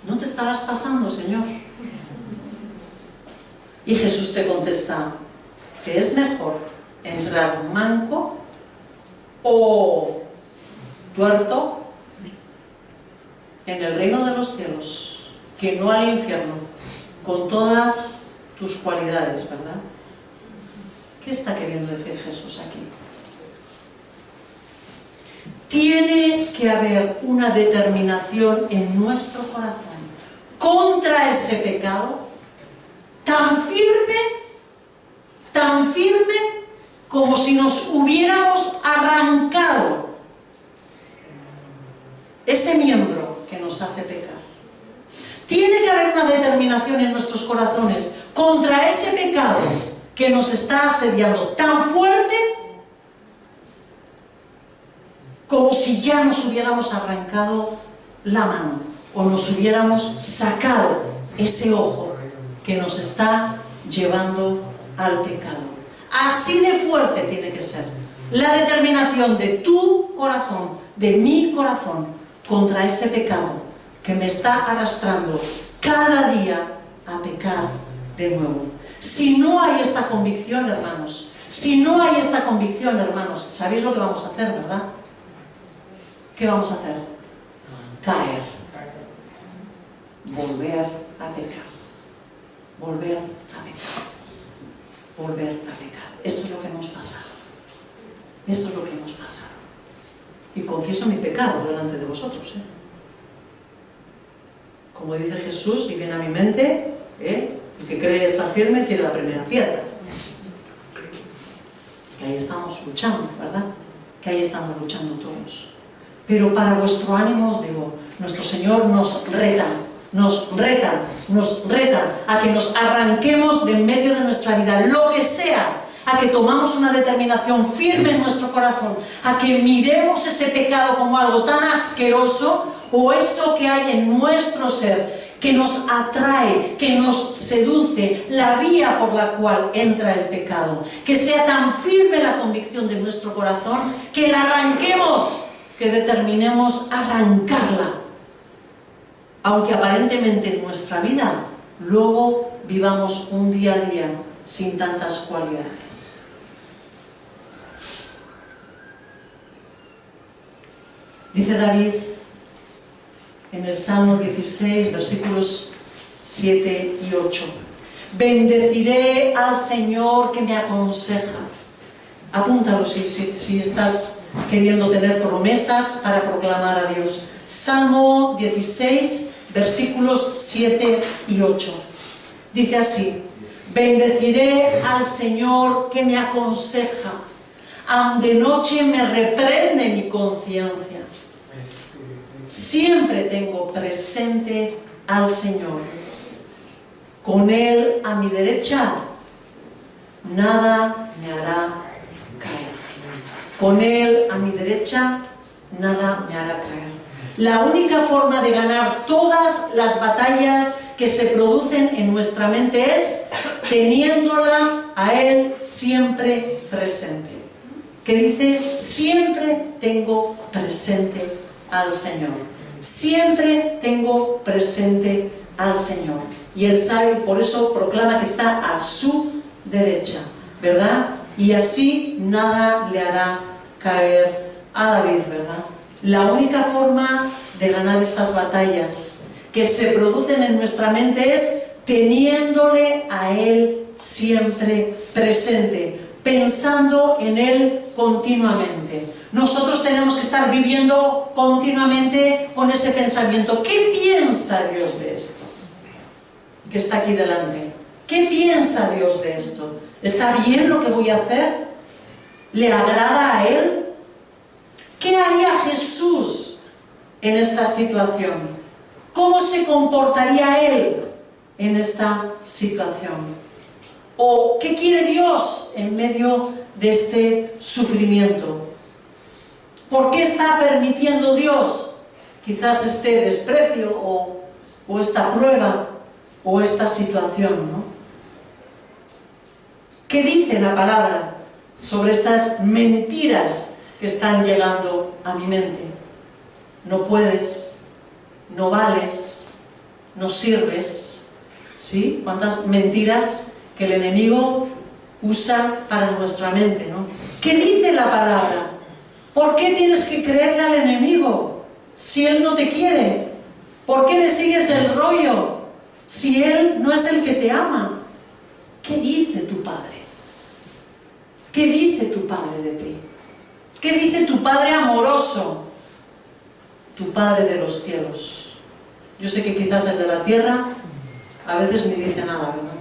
¿No te estarás pasando, Señor? Y Jesús te contesta: ¿te es mejor entrar manco o tuerto en el reino de los cielos que no al infierno, con todas tus cualidades, ¿verdad? ¿Qué está queriendo decir Jesús aquí? Tiene que haber una determinación en nuestro corazón contra ese pecado tan firme como si nos hubiéramos arrancado ese miembro que nos hace pecar. Tiene que haber una determinación en nuestros corazones contra ese pecado que nos está asediando tan fuerte como si ya nos hubiéramos arrancado la mano o nos hubiéramos sacado ese ojo que nos está llevando al pecado. Así de fuerte tiene que ser la determinación de tu corazón, de mi corazón, contra ese pecado que me está arrastrando cada día a pecar de nuevo. Si no hay esta convicción, hermanos, ¿sabéis lo que vamos a hacer, verdad? ¿Qué vamos a hacer? Caer. Volver a pecar. Volver a pecar. Volver a pecar. Esto es lo que hemos pasado. Esto es lo que hemos pasado. Y confieso mi pecado delante de vosotros, Como dice Jesús, y viene a mi mente, el que cree estar firme tiene la primera piedra. Que ahí estamos luchando, ¿verdad? Que ahí estamos luchando todos. Pero para vuestro ánimo os digo, nuestro Señor nos reta a que nos arranquemos de en medio de nuestra vida, lo que sea, a que tomamos una determinación firme en nuestro corazón, a que miremos ese pecado como algo tan asqueroso, o eso que hay en nuestro ser, que nos atrae, que nos seduce, la vía por la cual entra el pecado, que sea tan firme la convicción de nuestro corazón, que la arranquemos, que determinemos arrancarla, aunque aparentemente en nuestra vida luego vivamos un día a día sin tantas cualidades. Dice David en el Salmo 16, versículos 7 y 8: bendeciré al Señor que me aconseja. Apúntalo si estás queriendo tener promesas para proclamar a Dios. Salmo 16, versículos 7 y 8. Dice así: bendeciré al Señor que me aconseja, aun de noche me reprende mi conciencia. Siempre tengo presente al Señor. Con Él a mi derecha, nada me hará caer. Con Él a mi derecha, nada me hará caer. La única forma de ganar todas las batallas que se producen en nuestra mente es teniéndola a Él siempre presente. Que dice: siempre tengo presente al Señor. Siempre tengo presente al Señor. Y Él sabe, por eso proclama que está a su derecha, ¿verdad? Y así nada le hará caer a David, ¿verdad? La única forma de ganar estas batallas que se producen en nuestra mente es teniéndole a Él siempre presente, pensando en Él continuamente. Nosotros tenemos que estar viviendo continuamente con ese pensamiento. ¿Qué piensa Dios de esto que está aquí delante? ¿Qué piensa Dios de esto? ¿Está bien lo que voy a hacer? ¿Le agrada a Él? ¿Qué haría Jesús en esta situación? ¿Cómo se comportaría Él en esta situación? ¿O qué quiere Dios en medio de este sufrimiento? ¿Por qué está permitiendo Dios quizás este desprecio o esta prueba o esta situación, ¿no? ¿Qué dice la palabra sobre estas mentiras que están llegando a mi mente? No puedes, no vales, no sirves, ¿sí? ¿Cuántas mentiras que el enemigo usa para nuestra mente, ¿no? ¿Qué dice la palabra? ¿Por qué tienes que creerle al enemigo si él no te quiere? ¿Por qué le sigues el rollo si él no es el que te ama? ¿Qué dice tu Padre? ¿Qué dice tu Padre de ti? ¿Qué dice tu Padre amoroso? Tu Padre de los cielos. Yo sé que quizás el de la tierra a veces ni dice nada, ¿verdad?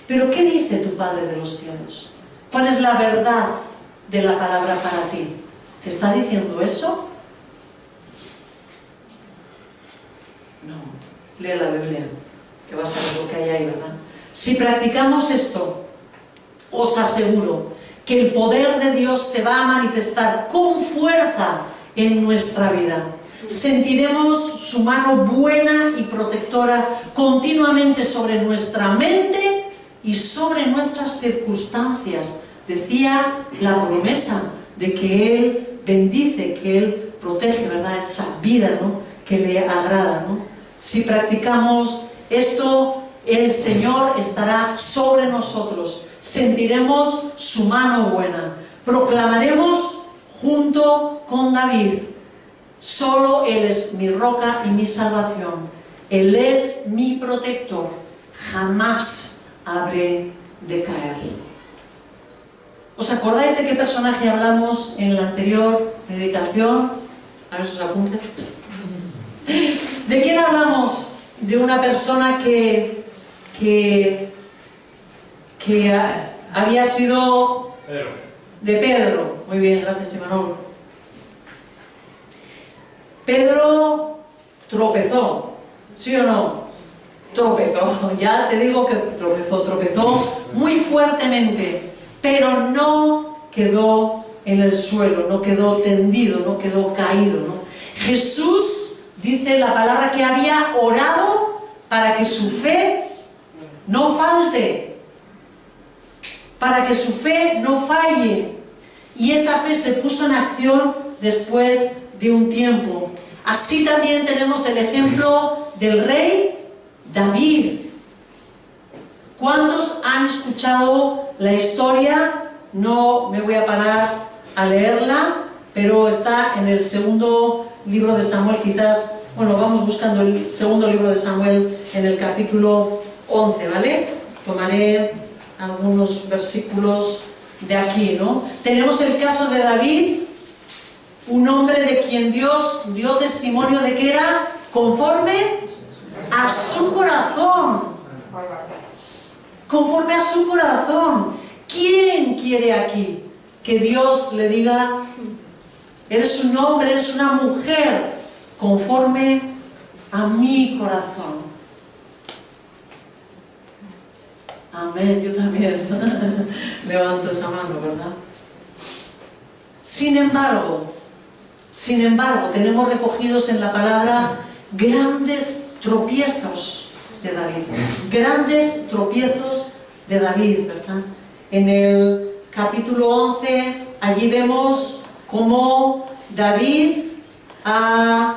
Pero ¿qué dice tu Padre de los cielos? ¿Cuál es la verdad de la palabra para ti? ¿Te está diciendo eso? No. Lee la Biblia, que vas a ver lo que hay ahí, ¿verdad? Si practicamos esto, os aseguro que el poder de Dios se va a manifestar con fuerza en nuestra vida. Sentiremos su mano buena y protectora continuamente sobre nuestra mente y sobre nuestras circunstancias. Decía la promesa de que Él bendice, que Él protege, ¿verdad? Esa vida, ¿no?, que le agrada, ¿no? Si practicamos esto, el Señor estará sobre nosotros. Sentiremos su mano buena. Proclamaremos junto con David: solo Él es mi roca y mi salvación. Él es mi protector. Jamás habré de caer. ¿Os acordáis de qué personaje hablamos en la anterior predicación? A ver sus apuntes. ¿De quién hablamos? De una persona que había sido de Pedro. Muy bien, gracias, Imanol. Pedro tropezó, ¿sí o no? Tropezó, ya te digo que tropezó muy fuertemente, pero no quedó en el suelo, no quedó tendido, no quedó caído, ¿no? Jesús dice la palabra que había orado para que su fe no falte, para que su fe no falle, y esa fe se puso en acción después de un tiempo. Así también tenemos el ejemplo del rey David. ¿Cuántos han escuchado la historia? No me voy a parar a leerla, pero está en el segundo libro de Samuel, quizás, bueno, vamos buscando el segundo libro de Samuel en el capítulo 11, ¿vale? Tomaré algunos versículos de aquí, ¿no? Tenemos el caso de David, un hombre de quien Dios dio testimonio de que era conforme a su corazón. Conforme a su corazón. ¿Quién quiere aquí que Dios le diga: eres un hombre, eres una mujer conforme a mi corazón? Amén, yo también levanto esa mano, ¿verdad? Sin embargo, tenemos recogidos en la palabra grandes tropiezos de David. Grandes tropiezos de David, ¿verdad? En el capítulo 11, allí vemos cómo David ha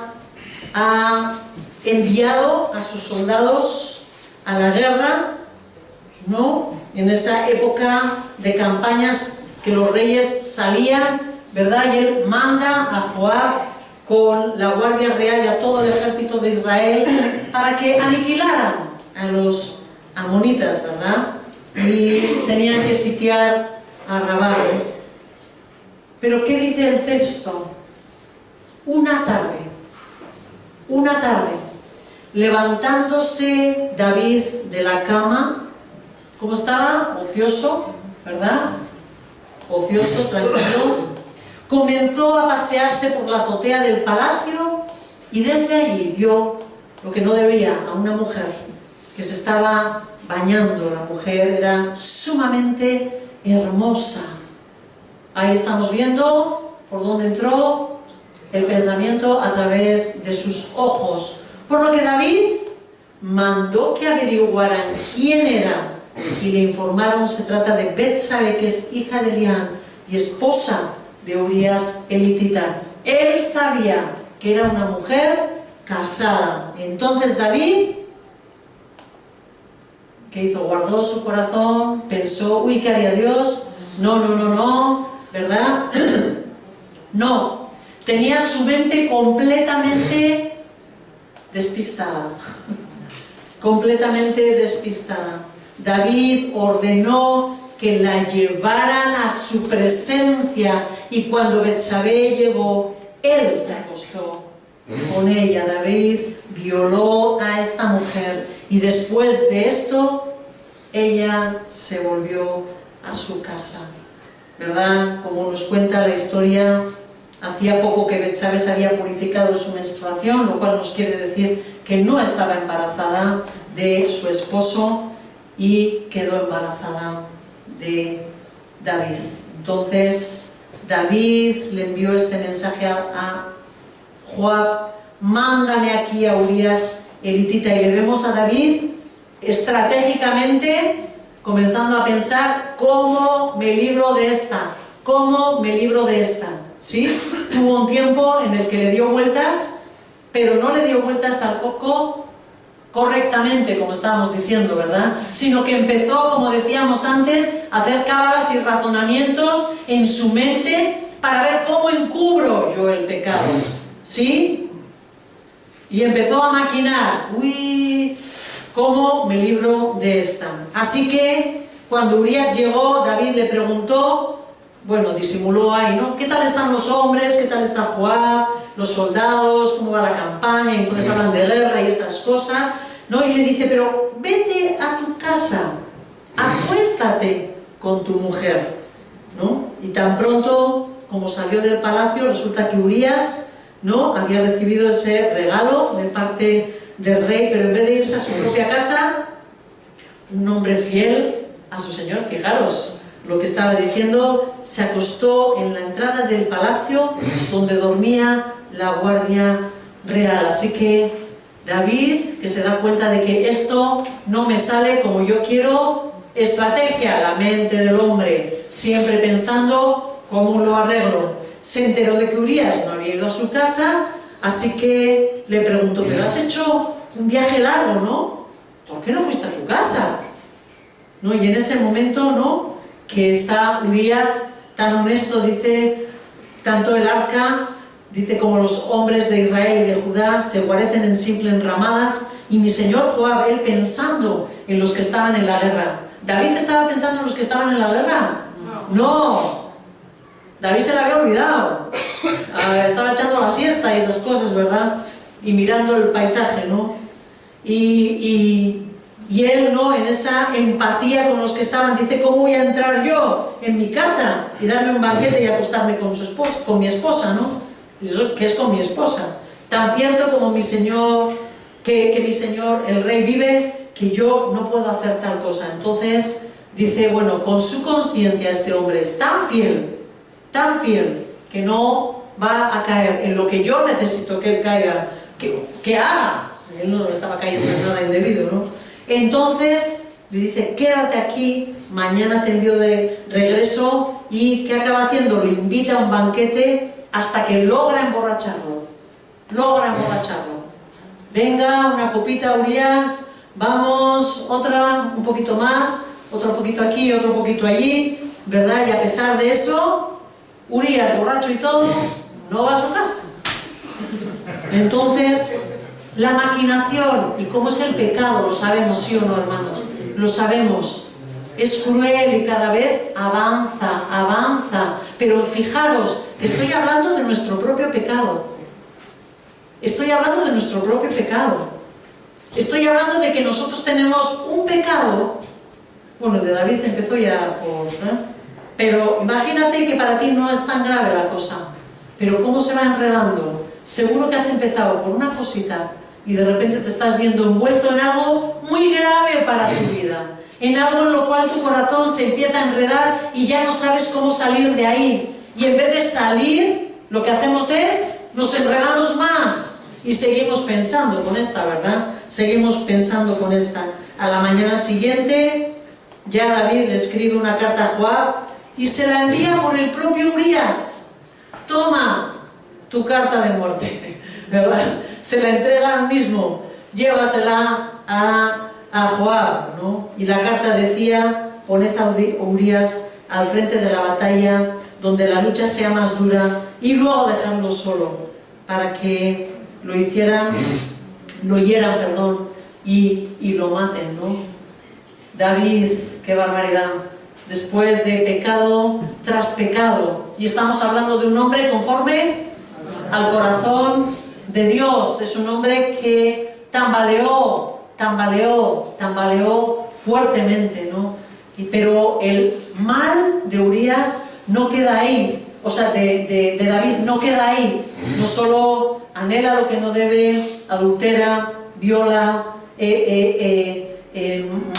enviado a sus soldados a la guerra, ¿no? En esa época de campañas que los reyes salían, ¿verdad? Y él manda a Joab con la guardia real y a todo el ejército de Israel para que aniquilaran a los amonitas, ¿verdad? Y tenían que sitiar a Rabá. Pero ¿qué dice el texto? Una tarde, levantándose David de la cama, ¿cómo estaba? Ocioso, ¿verdad? Ocioso, tranquilo. Comenzó a pasearse por la azotea del palacio y desde allí vio lo que no debía a una mujer que se estaba bañando. La mujer era sumamente hermosa. Ahí estamos viendo por dónde entró el pensamiento, a través de sus ojos. Por lo que David mandó que averiguaran quién era y le informaron: se trata de Betsabe, que es hija de Elián y esposa de Urías elitita. Él sabía que era una mujer casada. Entonces David, ¿qué hizo? Guardó su corazón, pensó: uy, ¿qué haría Dios? No, ¿verdad? No, tenía su mente completamente despistada. Completamente despistada. David ordenó que la llevaran a su presencia y cuando Betsabé llegó, él se acostó con ella. David violó a esta mujer y después de esto ella se volvió a su casa, ¿verdad? Como nos cuenta la historia, hacía poco que Betsabé se había purificado de su menstruación, lo cual nos quiere decir que no estaba embarazada de su esposo y quedó embarazada de David. Entonces David le envió este mensaje a Joab: mándame aquí a Urías elitita. Y le vemos a David estratégicamente comenzando a pensar: ¿cómo me libro de esta? ¿Cómo me libro de esta? ¿Sí? Tuvo un tiempo en el que le dio vueltas, pero no le dio vueltas al coco correctamente, como estábamos diciendo, ¿verdad? Sino que empezó, como decíamos antes, a hacer cábalas y razonamientos en su mente para ver cómo encubro yo el pecado, ¿sí? Y empezó a maquinar: uy, ¿cómo me libro de esta? Así que cuando Urías llegó, David le preguntó, bueno, disimuló ahí, ¿no? ¿Qué tal están los hombres? ¿Qué tal está Joab? Los soldados, ¿cómo va la campaña? Y entonces hablan de guerra y esas cosas, ¿no? Y le dice: pero vete a tu casa, acuéstate con tu mujer, ¿no? Y tan pronto como salió del palacio, resulta que Urías, ¿no?, había recibido ese regalo de parte del rey, pero en vez de irse a su propia casa, un hombre fiel a su señor, fijaros lo que estaba diciendo, se acostó en la entrada del palacio donde dormía la guardia real. Así que David, que se da cuenta de que esto no me sale como yo quiero, estrategia, la mente del hombre, siempre pensando cómo lo arreglo. Se enteró de que Urías no había ido a su casa, así que le preguntó: pero has hecho un viaje largo, ¿no? ¿Por qué no fuiste a tu casa? ¿No? Y en ese momento, ¿no?, que está Urías tan honesto, dice: tanto el arca, dice, como los hombres de Israel y de Judá se guarecen en simple enramadas, y mi señor Joab, él pensando en los que estaban en la guerra. ¿David estaba pensando en los que estaban en la guerra? No. David se la había olvidado. Estaba echando la siesta y esas cosas, ¿verdad? Y mirando el paisaje, ¿no? Y él, ¿no?, en esa empatía con los que estaban, dice: ¿cómo voy a entrar yo en mi casa y darme un banquete y acostarme con mi esposa, ¿no? Eso, que es con mi esposa. Tan cierto como mi señor, que mi señor el rey vive, que yo no puedo hacer tal cosa. Entonces dice: bueno, con su conciencia este hombre es tan fiel, que no va a caer en lo que yo necesito que él caiga, que haga. Él no estaba cayendo en nada indebido, ¿no? Entonces le dice: quédate aquí, mañana te envío de regreso. ¿Y qué acaba haciendo? Le invita a un banquete hasta que logra emborracharlo. Venga, una copita, Urías, vamos, otra, un poquito más, otro poquito aquí, otro poquito allí, ¿verdad? Y a pesar de eso, Urías, borracho y todo, no va a su casa. Entonces, la maquinación, y cómo es el pecado, lo sabemos, ¿sí o no, hermanos? Lo sabemos. Es cruel y cada vez avanza. Pero fijaros, estoy hablando de nuestro propio pecado. Estoy hablando de que nosotros tenemos un pecado. Bueno, de David empezó ya por... Pero imagínate que para ti no es tan grave la cosa. Pero cómo se va enredando. Seguro que has empezado por una cosita y de repente te estás viendo envuelto en algo muy grave para tu vida, en algo en lo cual tu corazón se empieza a enredar y ya no sabes cómo salir de ahí. Y en vez de salir, lo que hacemos es, nos enredamos más y seguimos pensando con esta, ¿verdad? Seguimos pensando con esta. A la mañana siguiente, ya David le escribe una carta a Joab y se la envía por el propio Urías. Toma tu carta de muerte, ¿verdad? Se la entrega al mismo, llévasela a Joab, ¿no? Y la carta decía: poned a Urías al frente de la batalla, donde la lucha sea más dura y luego dejarlo solo para que lo hieran, y lo maten, ¿no? David, qué barbaridad, después de pecado tras pecado, y estamos hablando de un hombre conforme al corazón de Dios, es un hombre que tambaleó fuertemente, ¿no? Pero el mal de Urías no queda ahí, o sea, de David no queda ahí, no solo anhela lo que no debe, adultera, viola,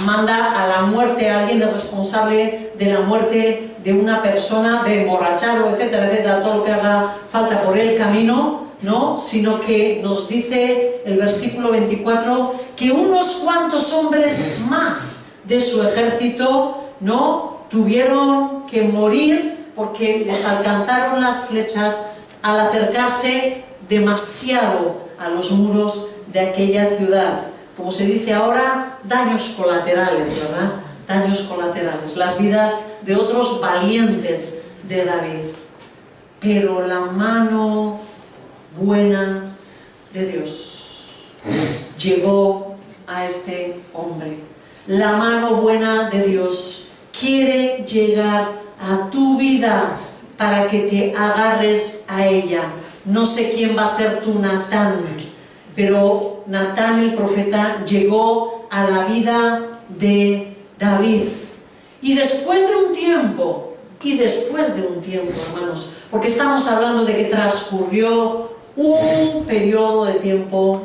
manda a la muerte a alguien, es responsable de la muerte de una persona, de emborracharlo, etcétera, etcétera, todo lo que haga falta por el camino, ¿no? Sino que nos dice el versículo 24 que unos cuantos hombres más de su ejército, ¿no?, tuvieron que morir porque les alcanzaron las flechas al acercarse demasiado a los muros de aquella ciudad. Como se dice ahora, daños colaterales, ¿verdad? Daños colaterales, las vidas de otros valientes de David. Pero la mano buena de Dios llegó a este hombre. La mano buena de Dios quiere llegar a tu vida para que te agarres a ella. No sé quién va a ser tu Natán, pero Natán el profeta llegó a la vida de David. Y después de un tiempo, hermanos, porque estamos hablando de que transcurrió un periodo de tiempo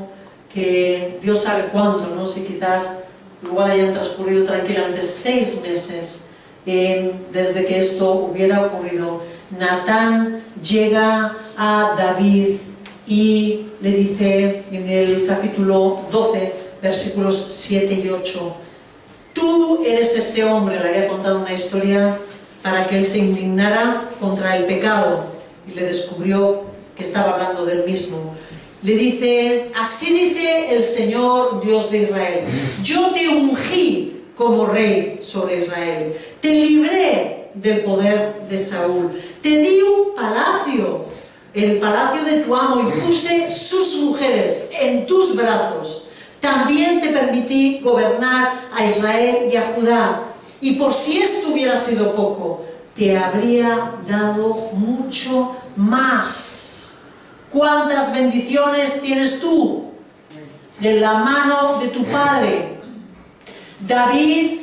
que Dios sabe cuánto, no sé, quizás igual hayan transcurrido tranquilamente 6 meses desde que esto hubiera ocurrido. Natán llega a David y le dice en el capítulo 12, versículos 7 y 8, tú eres ese hombre. Le había contado una historia para que él se indignara contra el pecado y le descubrió que estaba hablando del mismo. Le dice, así dice el Señor Dios de Israel, yo te ungí como rey sobre Israel, te libré del poder de Saúl, te di un palacio, el palacio de tu amo, y puse sus mujeres en tus brazos. También te permití gobernar a Israel y a Judá, y por si esto hubiera sido poco, te habría dado mucho más. ¿Cuántas bendiciones tienes tú de la mano de tu padre? David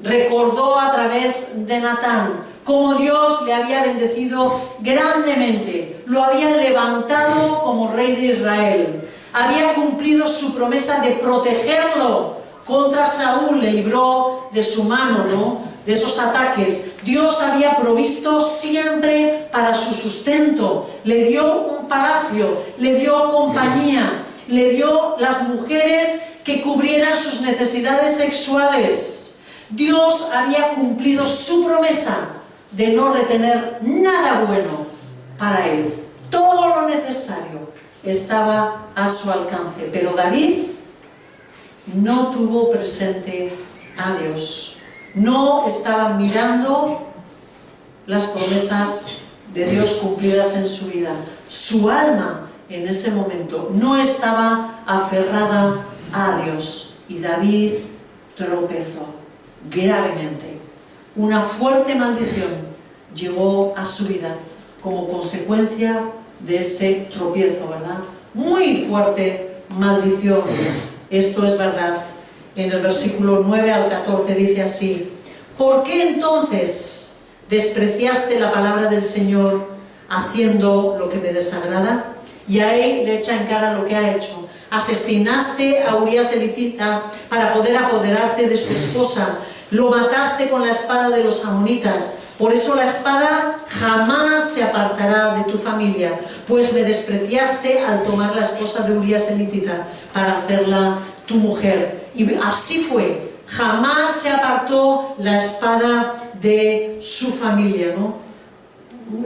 recordó a través de Natán cómo Dios le había bendecido grandemente, lo había levantado como rey de Israel, había cumplido su promesa de protegerlo contra Saúl, le libró de su mano, ¿no?, de esos ataques. Dios había provisto siempre para su sustento, le dio un palacio, le dio compañía, le dio las mujeres que cubrieran sus necesidades sexuales. Dios había cumplido su promesa de no retener nada bueno para él. Todo lo necesario estaba a su alcance, pero David no tuvo presente a Dios. No estaba mirando las promesas de Dios cumplidas en su vida. Su alma en ese momento no estaba aferrada a Dios. Y David tropezó gravemente. Una fuerte maldición llegó a su vida como consecuencia de ese tropiezo, ¿verdad? Muy fuerte maldición. Esto es verdad. En el versículo 9 al 14 dice así: ¿por qué entonces despreciaste la palabra del Señor haciendo lo que me desagrada? Y a él le echa en cara lo que ha hecho. Asesinaste a Urías elitita para poder apoderarte de su esposa. Lo mataste con la espada de los amonitas. Por eso la espada jamás se apartará de tu familia, pues me despreciaste al tomar la esposa de Urías elitita para hacerla tu mujer. Y así fue, jamás se apartó la espada de su familia, ¿no?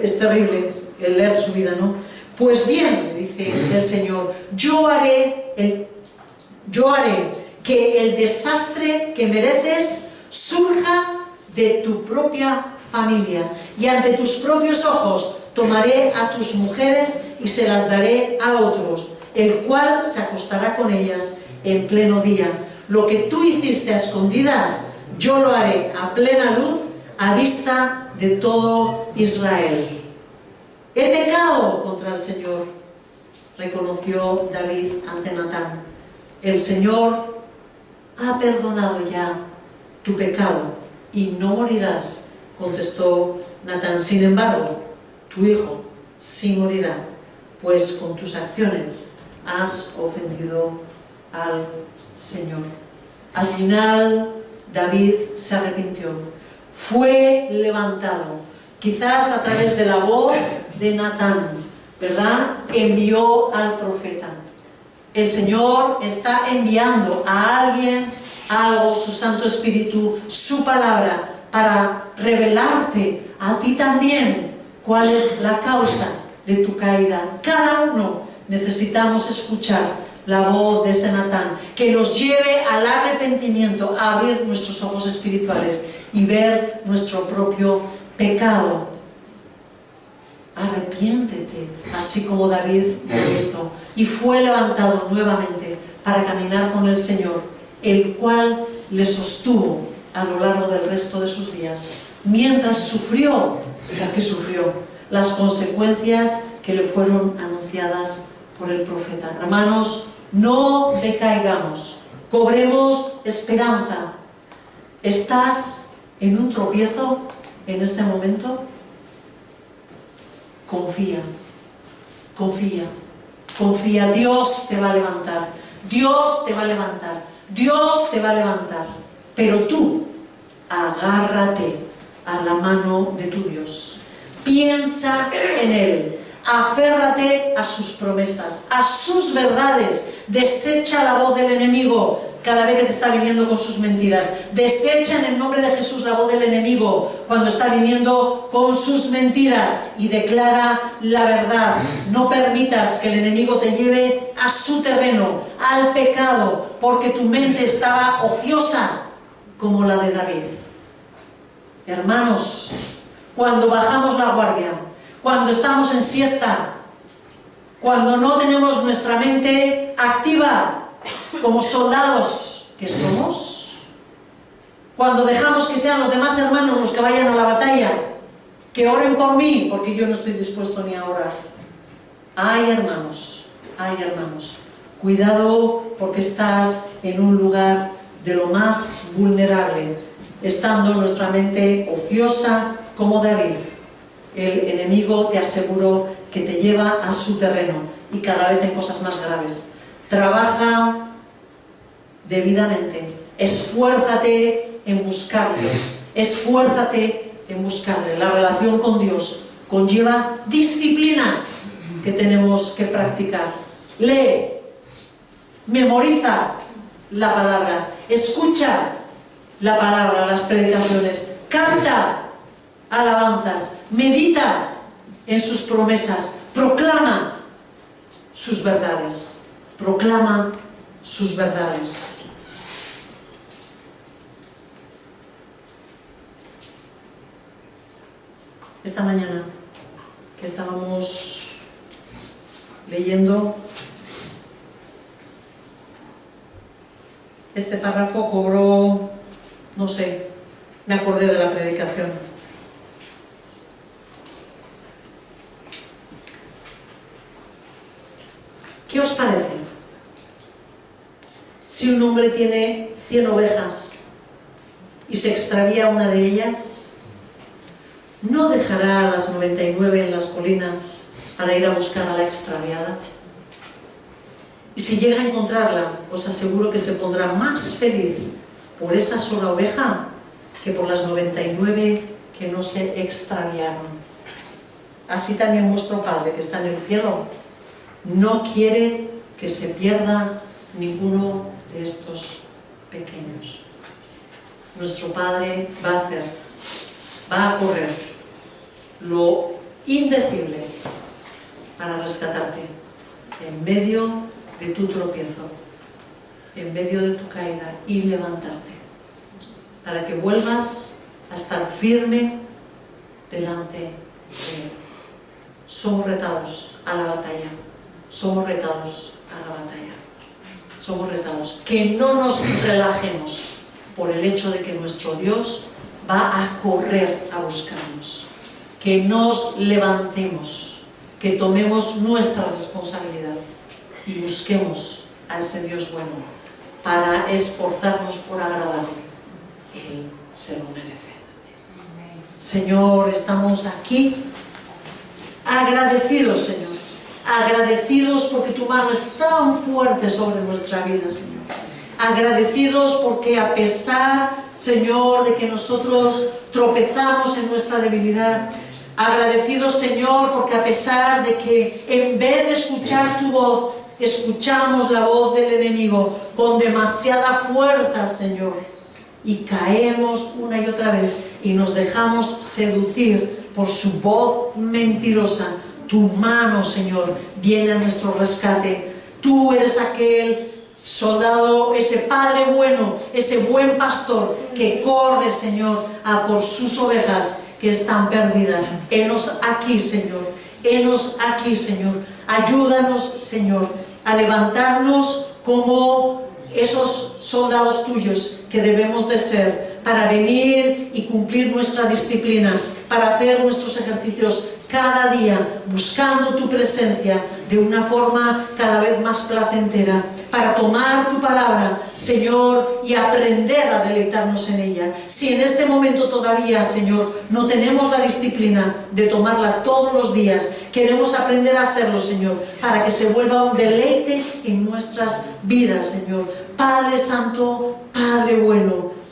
Es terrible el leer su vida, ¿no? Pues bien, dice el Señor, yo haré que el desastre que mereces surja de tu propia familia, y ante tus propios ojos tomaré a tus mujeres y se las daré a otros, el cual se acostará con ellas en pleno día. Lo que tú hiciste a escondidas, yo lo haré a plena luz, a vista de todo Israel. He pecado contra el Señor, reconoció David ante Natán. El Señor ha perdonado ya tu pecado y no morirás, contestó Natán. Sin embargo, tu hijo sí morirá, pues con tus acciones has ofendido al Señor. Al final, David se arrepintió, fue levantado, quizás a través de la voz de Natán, ¿verdad? Envió al profeta. El Señor está enviando a alguien algo, su Santo Espíritu, su palabra, para revelarte a ti también cuál es la causa de tu caída. Cada uno necesitamos escuchar la voz de ese Natán, que nos lleve al arrepentimiento, a abrir nuestros ojos espirituales y ver nuestro propio pecado. Arrepiéntete, así como David lo hizo, y fue levantado nuevamente para caminar con el Señor, el cual le sostuvo a lo largo del resto de sus días, mientras sufrió, porque sufrió, las consecuencias que le fueron anunciadas por el profeta. Hermanos, no decaigamos, cobremos esperanza. ¿Estás en un tropiezo en este momento? Confía, confía, confía. Dios te va a levantar, Dios te va a levantar, Dios te va a levantar. Pero tú, agárrate a la mano de tu Dios. Piensa en Él. Aférrate a sus promesas, a sus verdades. Desecha la voz del enemigo cada vez que te está viniendo con sus mentiras. Desecha en el nombre de Jesús la voz del enemigo cuando está viniendo con sus mentiras y declara la verdad. No permitas que el enemigo te lleve a su terreno, al pecado, porque tu mente estaba ociosa como la de David. Hermanos, cuando bajamos la guardia, cuando estamos en siesta, cuando no tenemos nuestra mente activa como soldados que somos, cuando dejamos que sean los demás hermanos los que vayan a la batalla, que oren por mí, porque yo no estoy dispuesto ni a orar. Ay, hermanos, cuidado, porque estás en un lugar de lo más vulnerable, estando nuestra mente ociosa como David. El enemigo, te aseguro, que te lleva a su terreno y cada vez en cosas más graves. Trabaja debidamente, esfuérzate en buscarle, esfuérzate en buscarle. La relación con Dios conlleva disciplinas que tenemos que practicar. Lee, memoriza la palabra, escucha la palabra, las predicaciones, canta alabanzas, medita en sus promesas, proclama sus verdades, proclama sus verdades. Esta mañana que estábamos leyendo, este párrafo cobró, no sé, me acordé de la predicación. ¿Qué os parece? Si un hombre tiene 100 ovejas y se extravía una de ellas, ¿no dejará a las 99 en las colinas para ir a buscar a la extraviada? Y si llega a encontrarla, os aseguro que se pondrá más feliz por esa sola oveja que por las 99 que no se extraviaron. Así también vuestro Padre, que está en el cielo, no quiere que se pierda ninguno de estos pequeños. Nuestro Padre va a correr lo indecible para rescatarte en medio de tu tropiezo, en medio de tu caída, y levantarte para que vuelvas a estar firme delante de Él. somos retados a la batalla. Somos retados a la batalla. Somos retados. Que no nos relajemos por el hecho de que nuestro Dios va a correr a buscarnos. Que nos levantemos, que tomemos nuestra responsabilidad y busquemos a ese Dios bueno para esforzarnos por agradarle. Él se lo merece. Señor, estamos aquí agradecidos, Señor. Agradecidos porque tu mano es tan fuerte sobre nuestra vida, Señor. Agradecidos porque a pesar, Señor, de que nosotros tropezamos en nuestra debilidad, agradecidos, Señor, porque a pesar de que en vez de escuchar tu voz, escuchamos la voz del enemigo con demasiada fuerza, Señor, y caemos una y otra vez y nos dejamos seducir por su voz mentirosa. Tu mano, Señor, viene a nuestro rescate. Tú eres aquel soldado, ese Padre bueno, ese buen pastor que corre, Señor, a por sus ovejas que están perdidas. Henos aquí, Señor. Henos aquí, Señor. Ayúdanos, Señor, a levantarnos como esos soldados tuyos que debemos de ser para venir y cumplir nuestra disciplina, para hacer nuestros ejercicios cada día, buscando tu presencia de una forma cada vez más placentera, para tomar tu palabra, Señor, y aprender a deleitarnos en ella. Si en este momento todavía, Señor, no tenemos la disciplina de tomarla todos los días, queremos aprender a hacerlo, Señor, para que se vuelva un deleite en nuestras vidas, Señor. Padre Santo, Padre bueno,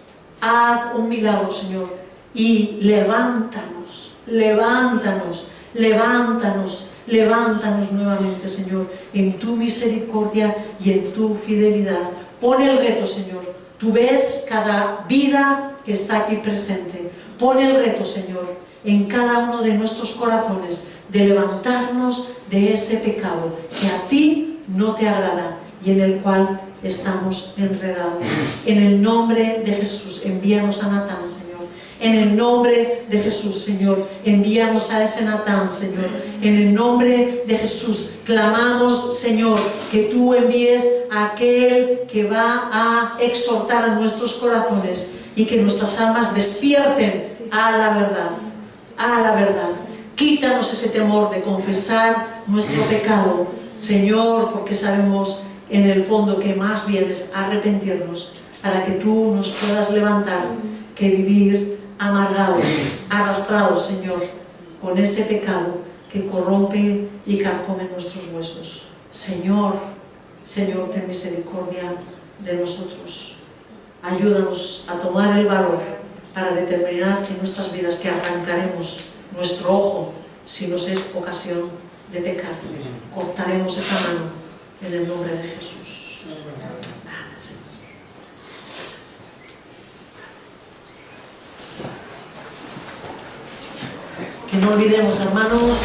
haz un milagro, Señor, y levántanos, levántanos, levántanos, levántanos nuevamente, Señor, en tu misericordia y en tu fidelidad. Pon el reto, Señor. Tú ves cada vida que está aquí presente. Pon el reto, Señor, en cada uno de nuestros corazones de levantarnos de ese pecado que a ti no te agrada y en el cual estamos enredados. En el nombre de Jesús, envíanos a Natán, Señor. En el nombre de Jesús, Señor, envíanos a ese Natán, Señor. En el nombre de Jesús, clamamos, Señor, que tú envíes a aquel que va a exhortar a nuestros corazones y que nuestras almas despierten a la verdad, a la verdad. Quítanos ese temor de confesar nuestro pecado, Señor, porque sabemos en el fondo que más bien es arrepentirnos para que tú nos puedas levantar, que vivir amargados, arrastrados, Señor, con ese pecado que corrompe y carcome nuestros huesos. Señor, Señor, ten misericordia de nosotros. Ayúdanos a tomar el valor para determinar en nuestras vidas que arrancaremos nuestro ojo si nos es ocasión de pecar. Cortaremos esa mano en el nombre de Jesús. Que no olvidemos, hermanos,